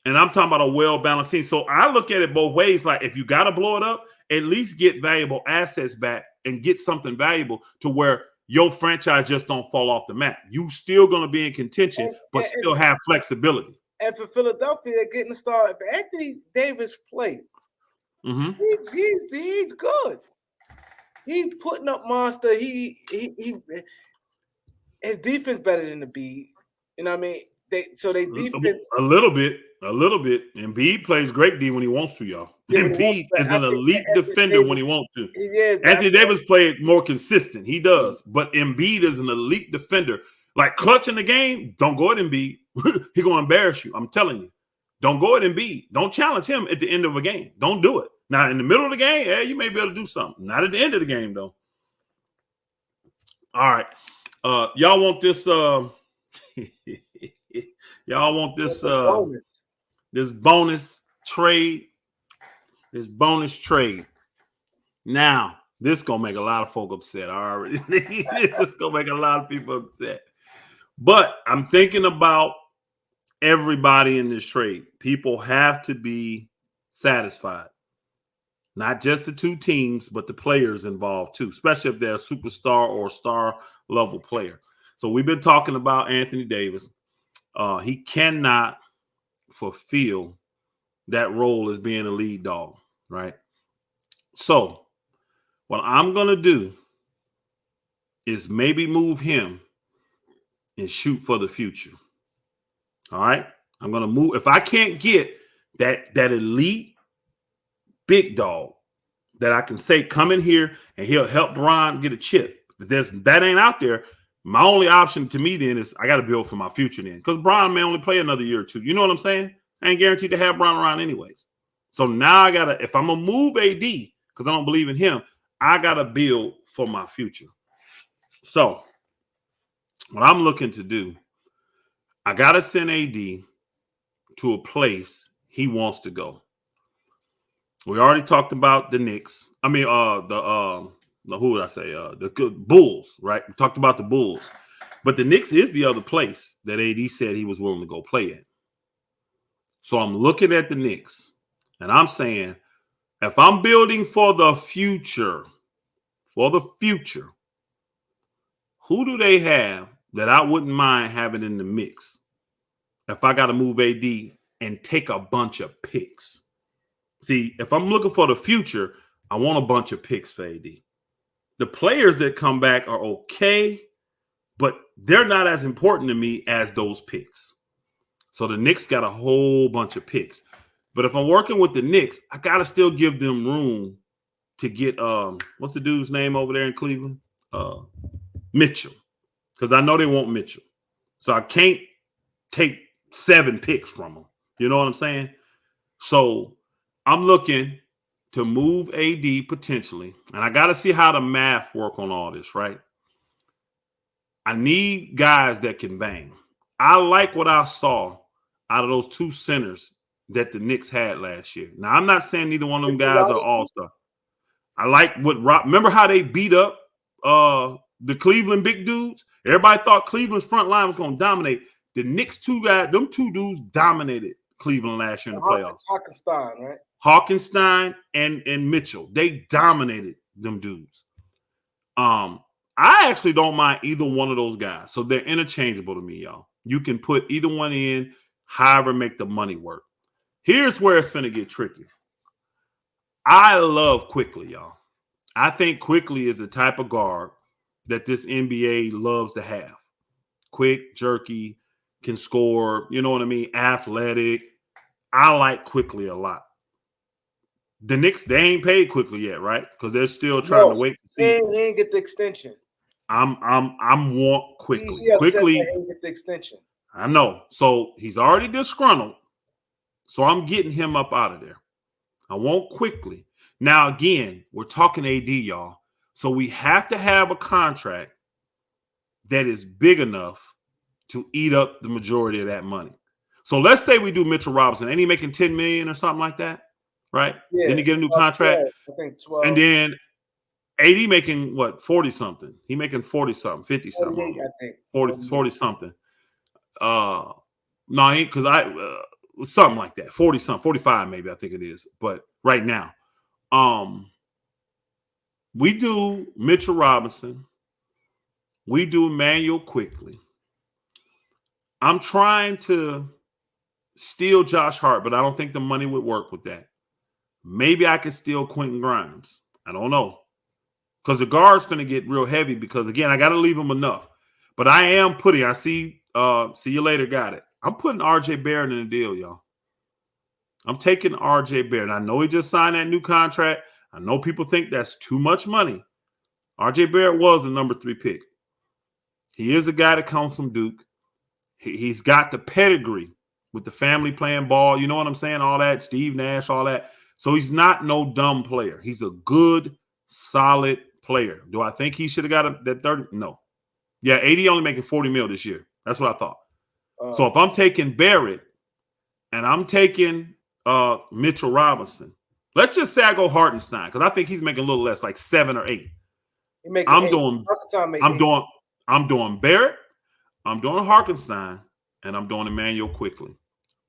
And I'm talking about a well-balanced team. So I look at it both ways. Like, if you got to blow it up, at least get valuable assets back and get something valuable to where your franchise just don't fall off the map. You still going to be in contention, but still have flexibility. And for Philadelphia, they're getting started. If Anthony Davis play, he's good. He's putting up monster. His defense better than the Embiid. You know what I mean? They defense a little bit. Embiid plays great D when he wants to, y'all. Embiid is an elite defender when he wants to. Anthony Davis played more consistent. He does, but Embiid is an elite defender. Like clutch in the game, don't go at Embiid. He's gonna embarrass you. I'm telling you. Don't go at Embiid. Don't challenge him at the end of a game. Don't do it. Now, in the middle of the game, yeah, you may be able to do something. Not at the end of the game, though. All right. Y'all want this y'all want this bonus trade. This bonus trade. Now, this is gonna make a lot of folk upset. I already this is gonna make a lot of people upset. But I'm thinking about everybody in this trade. People have to be satisfied. Not just the two teams, but the players involved too, especially if they're a superstar or star level player. So we've been talking about Anthony Davis. He cannot fulfill that role as being a lead dog, right? So what I'm going to do is maybe move him and shoot for the future. All right? I'm going to move. If I can't get that elite big dog that I can say come in here and he'll help Bron get a chip. If that ain't out there, my only option to me then is I got to build for my future then. Because Bron may only play another year or two. You know what I'm saying? I ain't guaranteed to have Bron around anyways. So now I got to, if I'm going to move AD, because I don't believe in him, I got to build for my future. So what I'm looking to do, I got to send AD to a place he wants to go. We already talked about the Knicks. I mean, who did I say? The Bulls, right? We talked about the Bulls. But the Knicks is the other place that AD said he was willing to go play at. So I'm looking at the Knicks, and I'm saying, if I'm building for the future, who do they have that I wouldn't mind having in the mix if I got to move AD and take a bunch of picks? See, if I'm looking for the future, I want a bunch of picks for AD. The players that come back are okay, but they're not as important to me as those picks. So the Knicks got a whole bunch of picks. But if I'm working with the Knicks, I got to still give them room to get, what's the dude's name over there in Cleveland? Mitchell. Because I know they want Mitchell. So I can't take 7 picks from them. You know what I'm saying? So I'm looking to move AD potentially, and I got to see how the math work on all this, right? I need guys that can bang. I like what I saw out of those 2 centers that the Knicks had last year. Now, I'm not saying neither one of them guys are all-star. I like what remember how they beat up the Cleveland big dudes? Everybody thought Cleveland's front line was going to dominate. The Knicks them two dudes dominated Cleveland last year in the playoffs. Hockenstein, right? Hockenstein and Mitchell. They dominated them dudes. I actually don't mind either one of those guys. So they're interchangeable to me, y'all. You can put either one in, however make the money work. Here's where it's going to get tricky. I love Quickly, y'all. I think Quickly is the type of guard that this NBA loves to have. Quick, jerky, can score, you know what I mean? Athletic. I like Quickly a lot. The Knicks, they ain't paid Quickly yet, right? Because they're still trying to wait to see. He ain't get the extension. I'm want Quickly. He Quickly ain't get the extension. I know. So he's already disgruntled. So I'm getting him up out of there. I want Quickly. Now, again, we're talking AD, y'all. So we have to have a contract that is big enough to eat up the majority of that money. So let's say we do Mitchell Robinson. Ain't he making $10 million or something like that? Right? Yeah, then he get a new contract. 12, I think 12. And then AD making what, 40 something. He making 40 something, 50 something. I think 40 something. No, because something like that. 40 something, 45 maybe, I think it is. But right now, we do Mitchell Robinson. We do Emmanuel Quickly. I'm trying to steal Josh Hart, but I don't think the money would work with that. Maybe I could steal Quentin Grimes. I don't know. Because the guard's going to get real heavy because, again, I got to leave him enough. But I am putting, see you later, got it. I'm putting R.J. Barrett in the deal, y'all. I'm taking R.J. Barrett. I know he just signed that new contract. I know people think that's too much money. R.J. Barrett was the number 3 pick. He is a guy that comes from Duke. He's got the pedigree with the family playing ball. You know what I'm saying? All that, Steve Nash, all that. So he's not no dumb player. He's a good, solid player. Do I think he should have got that 30? No. Yeah, AD only making $40 million this year. That's what I thought. So if I'm taking Barrett and I'm taking Mitchell Robinson, let's just say I go Hartenstein because I think he's making a little less, like 7 or 8. I'm doing Barrett, I'm doing Hartenstein, and I'm doing Emmanuel Quickly.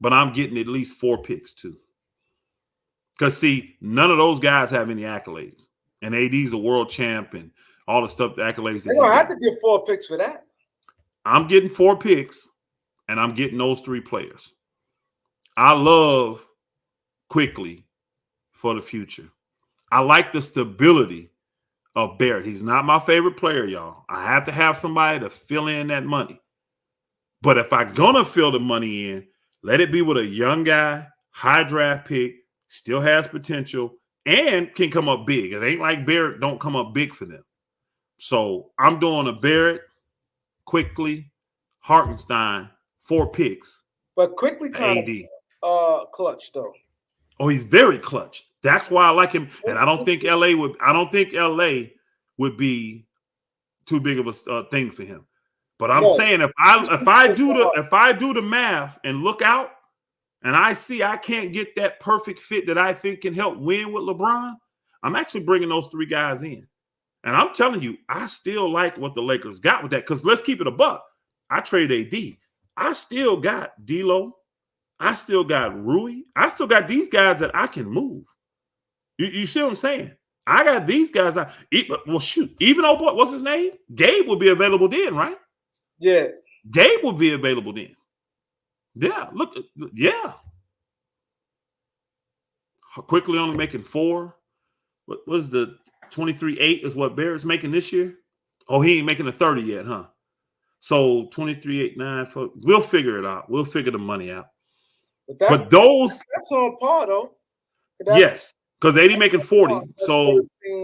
But I'm getting at least 4 picks too. Because see, none of those guys have any accolades. And AD's a world champ and all the stuff, the accolades. They're going to have to get 4 picks for that. I'm getting 4 picks, and I'm getting those 3 players. I love Quickly for the future. I like the stability of Barrett. He's not my favorite player, y'all. I have to have somebody to fill in that money. But if I'm going to fill the money in, let it be with a young guy, high draft pick, still has potential, and can come up big. It ain't like Barrett don't come up big for them. So I'm doing a Barrett, Quickly, Hartenstein, 4 picks. But Quickly kind of clutch though. Oh, he's very clutch. That's why I like him. And I don't think LA would be too big of a thing for him. But I'm saying if I do the math and look out and I see I can't get that perfect fit that I think can help win with LeBron, I'm actually bringing those 3 guys in. And I'm telling you, I still like what the Lakers got with that. Because let's keep it a buck. I traded AD. I still got D'Lo. I still got Rui. I still got these guys that I can move. You see what I'm saying? I got these guys. Well, shoot. Even old boy, what's his name? Gabe will be available then, right? Yeah. Gabe will be available then. Yeah. Look. Yeah. Quickly only making 4. What was the 23.8 is what Barrett's making this year? Oh, he ain't making a 30 yet, huh? So 23.89. We'll figure it out. We'll figure the money out. But that's on par though. Yes, because AD making 40. So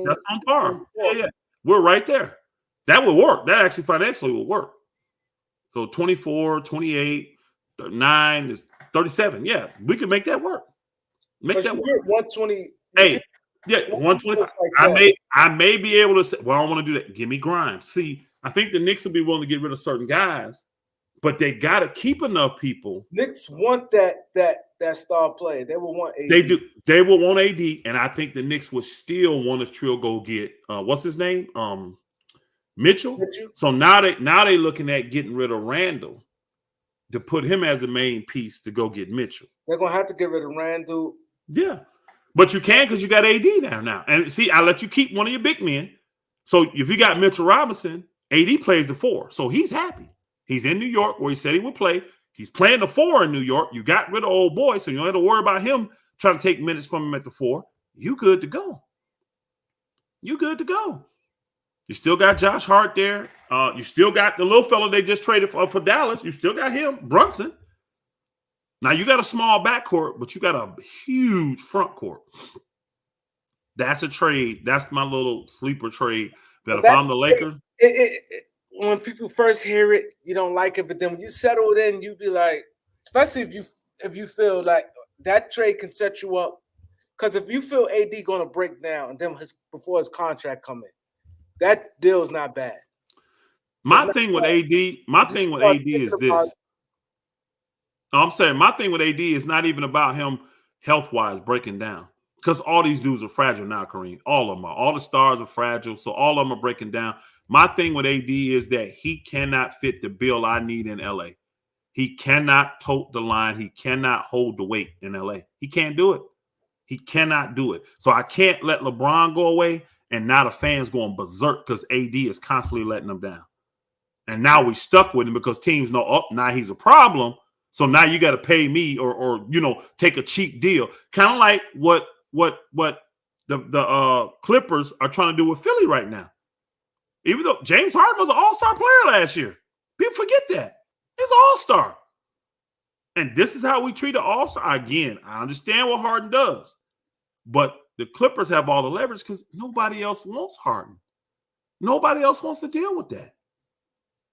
that's on par. Yeah. We're right there. That would work. That actually financially will work. So 24, 28, 39 is 37. Yeah, we can make that work. Make that work. 120. Hey, yeah, 125. I may be able to say, well, I don't want to do that. Give me Grimes. See, I think the Knicks will be willing to get rid of certain guys, but they got to keep enough people. Knicks want that star player. They will want AD. They do. They will want AD, and I think the Knicks would still want to go get what's his name? Mitchell. So now they looking at getting rid of Randall to put him as the main piece to go get Mitchell. They're gonna have to get rid of Randall. Yeah, but you can because you got AD there now. And see, I let you keep one of your big men. So if you got Mitchell Robinson, AD plays the 4, so he's happy. He's in New York where he said he would play. He's playing the 4 in New York. You got rid of old boy, so you don't have to worry about him trying to take minutes from him at the 4. You good to go. You good to go. You still got Josh Hart there. You still got the little fella they just traded for Dallas. You still got him, Brunson. Now you got a small backcourt, but you got a huge front court. That's a trade. That's my little sleeper trade. That if I'm the Lakers, when people first hear it, you don't like it, but then when you settle it in, you be like, especially if you feel like that trade can set you up. Because if you feel AD going to break down and then before his contract come in, that deal's not bad. My thing with AD is this. I'm saying my thing with AD is not even about him health-wise breaking down. Because all these dudes are fragile now, Kareem. All of them are. All the stars are fragile, so all of them are breaking down. My thing with AD is that he cannot fit the bill I need in LA. He cannot tote the line. He cannot hold the weight in LA. He can't do it. He cannot do it. So I can't let LeBron go away and now the fans going berserk because AD is constantly letting them down. And now we stuck with him because teams know, oh, now he's a problem. So now you got to pay me or take a cheap deal. Kind of like what the Clippers are trying to do with Philly right now. Even though James Harden was an all-star player last year. People forget that. He's an all-star. And this is how we treat an all-star. Again, I understand what Harden does. But the Clippers have all the leverage because nobody else wants Harden. Nobody else wants to deal with that.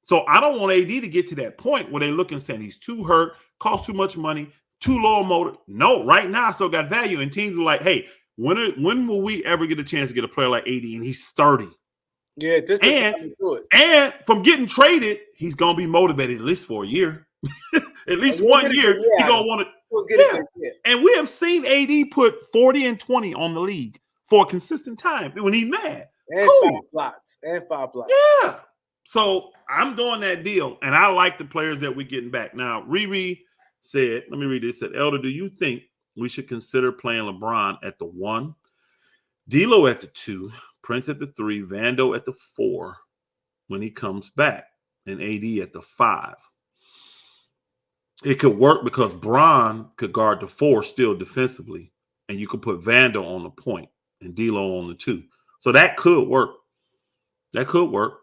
So I don't want AD to get to that point where they look and saying he's too hurt, costs too much money, too low a motor. No, right now I still got value. And teams are like, hey, when will we ever get a chance to get a player like AD? And he's 30. Yeah, this and from getting traded, he's gonna be motivated at least for a year. At least 1 year, he's gonna want to. Yeah. And we have seen AD put 40 and 20 on the league for a consistent time when he's mad. And cool. 5 blocks. Yeah. So I'm doing that deal, and I like the players that we're getting back. Now, Riri said, let me read this. Said, Elder, do you think we should consider playing LeBron at the 1, D'Lo at the 2, Prince at the 3, Vando at the 4 when he comes back, and AD at the 5? It could work because Bron could guard the 4 still defensively, and you could put Vando on the point and D'Lo on the 2. So that could work. That could work.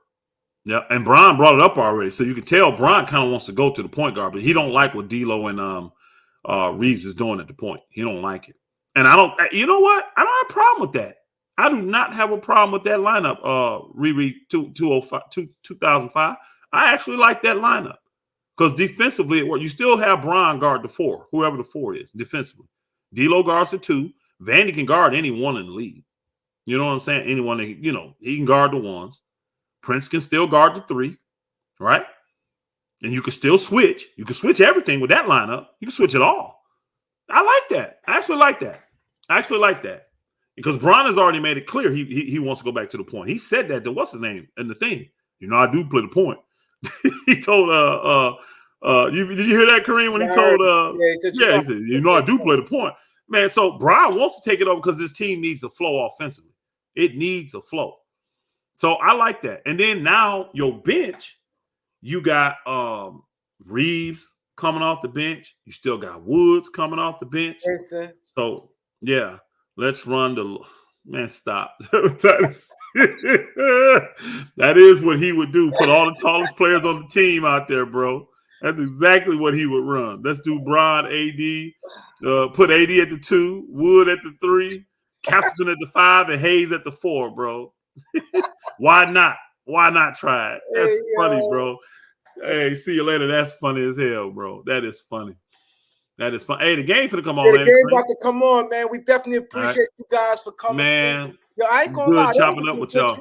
Yeah, and Bron brought it up already, so you can tell Bron kind of wants to go to the point guard, but he don't like what D'Lo and Reaves is doing at the point. He don't like it, and I don't. You know what? I don't have a problem with that. I do not have a problem with that lineup. Riri 2005. I actually like that lineup because defensively it works. You still have Bron guard the 4, whoever the 4 is defensively. D'Lo guards the 2. Vandy can guard anyone in the league. You know what I'm saying? Anyone that, he can guard the 1s. Prince can still guard the 3, right? And you can still switch. You can switch everything with that lineup. You can switch it all. I like that. I actually like that. Because Bron has already made it clear he wants to go back to the point. He said that to what's his name in the thing. I do play the point. He told did you hear that, Kareem, when he told he said, I do play the point. Man, so Bron wants to take it over because this team needs a flow offensively. It needs a flow. So I like that. And then now your bench, you got Reaves coming off the bench. You still got Woods coming off the bench. Yes, sir. So, yeah, let's run the – man, stop. That is what he would do. Put all the tallest players on the team out there, bro. That's exactly what he would run. Let's do Bron, AD, put AD at the 2, Wood at the 3, Castleton at the 5, and Hayes at the 4, bro. Why not? Why not try it? That's funny, bro. Hey, see you later. That's funny as hell, bro. That is funny. That is fun. Hey, the game finna come on, man. The game about to come on, man. We definitely appreciate you guys for coming. Man, yo, I ain't gonna lie. Chopping up with y'all.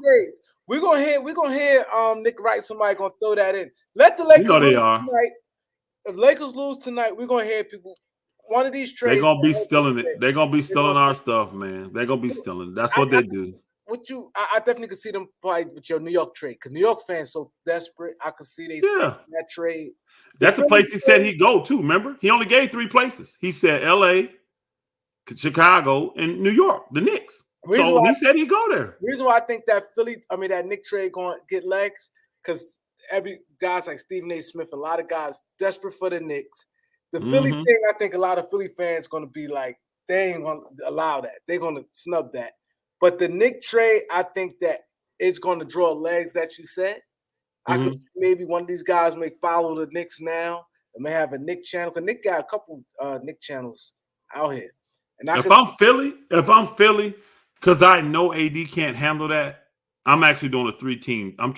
We're gonna hear Nick Wright. Somebody gonna throw that in. Let the Lakers lose tonight. If Lakers lose tonight, we're gonna hear people. One of these trades. They're gonna be stealing it. They're gonna be stealing our stuff, man. They're gonna be stealing. That's what they do. I definitely could see them fight with your New York trade because New York fans so desperate. I could see they taking that trade. That's a place he said he'd go to. Remember, he only gave 3 places. He said L.A., Chicago, and New York, the Knicks. So he said he'd go there. The reason why I think that that Knick trade going to get legs because every guys like Stephen A. Smith, a lot of guys desperate for the Knicks. The Philly thing, I think a lot of Philly fans going to be like, they ain't going to allow that. They're going to snub that. But the Knick trade, I think that it's going to draw legs that you said. I could see maybe one of these guys may follow the Knicks now and may have a Knick channel because Knick got a couple Knick channels out here. And if I'm Philly, because I know AD can't handle that, I'm actually doing a 3-team. I'm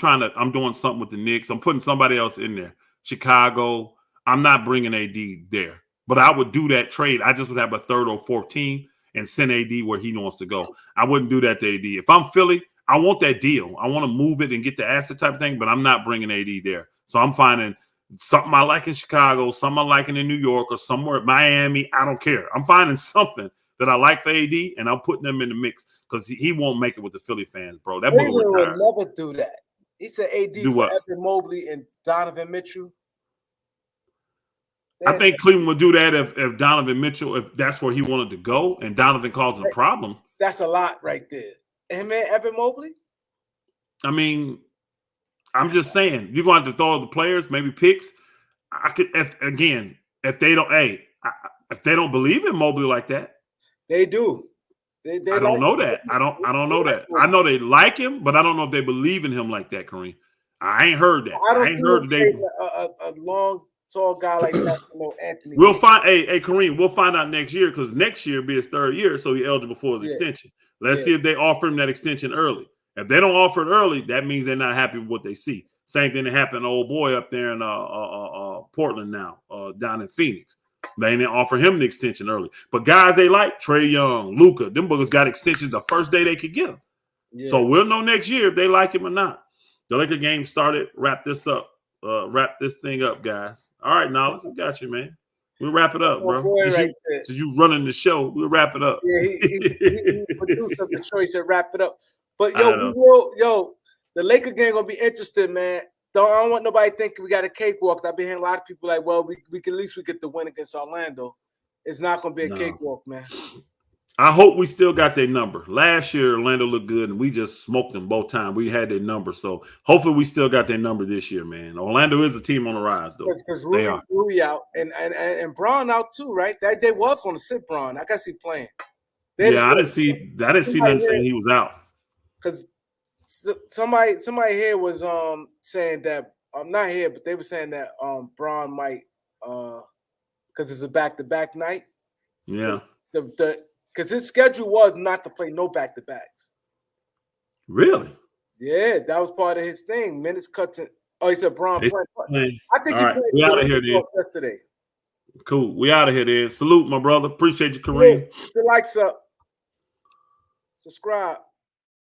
doing something with the Knicks. I'm putting somebody else in there. Chicago. I'm not bringing AD there, but I would do that trade. I just would have a 3rd or 4th team and send AD where he wants to go. I wouldn't do that to AD. If I'm Philly, I want that deal. I want to move it and get the asset type of thing, but I'm not bringing AD there. So I'm finding something I like in Chicago, something I like in New York, or somewhere Miami. I don't care. I'm finding something that I like for AD, and I'm putting them in the mix because he won't make it with the Philly fans, bro. That boy would never do that. He said AD for Evan Mobley and Donovan Mitchell. I think Cleveland would do that if Donovan Mitchell, if that's where he wanted to go, and Donovan causing a problem. That's a lot right there. And man, Evan Mobley. I mean, I'm just saying you're going to have to throw the players, maybe picks. I could, if they don't believe in Mobley like that, they do. They I don't know that. I don't know that. I know they like him, but I don't know if they believe in him like that, Kareem. I ain't heard that. I ain't heard that they a long, tall guy like that. Anthony. We'll find. Hey, Kareem. We'll find out next year because next year will be his 3rd year, so he's eligible for his extension. Let's see if they offer him that extension early. If they don't offer it early, that means they're not happy with what they see. Same thing that happened to old boy up there in Portland now, down in Phoenix. They didn't offer him the extension early. But guys they like, Trey Young, Luka, them boogers got extensions the first day they could get them. Yeah. So we'll know next year if they like him or not. The Laker game started. Wrap this up. Wrap this thing up, guys. All right, Knowledge, we got you, man. We'll wrap it up, bro. Since you running the show, we'll wrap it up. Yeah, he produced the choice and wrap it up. But the Laker game gonna be interesting, man. I don't want nobody thinking we got a cakewalk. I've been hearing a lot of people like, well, we can at least get the win against Orlando. It's not gonna be a cakewalk, man. I hope we still got their number. Last year, Orlando looked good, and we just smoked them both times. We had their number, so hopefully we still got their number this year, man. Orlando is a team on the rise, though. Because Rui out and Braun out too, right? They was going to sit Braun. I guess he playing. I didn't see nothing saying he was out. Because somebody here was saying that I'm not here, but they were saying that Braun might because it's a back-to-back night. Yeah. Because his schedule was not to play no back-to-backs. Really? Yeah, that was part of his thing. Minutes cut to. Oh, he said Braun playing. I think all right, we out of here, then. Yesterday. Cool. We out of here, then. Salute, my brother. Appreciate you, Kareem. Put your likes up. Subscribe.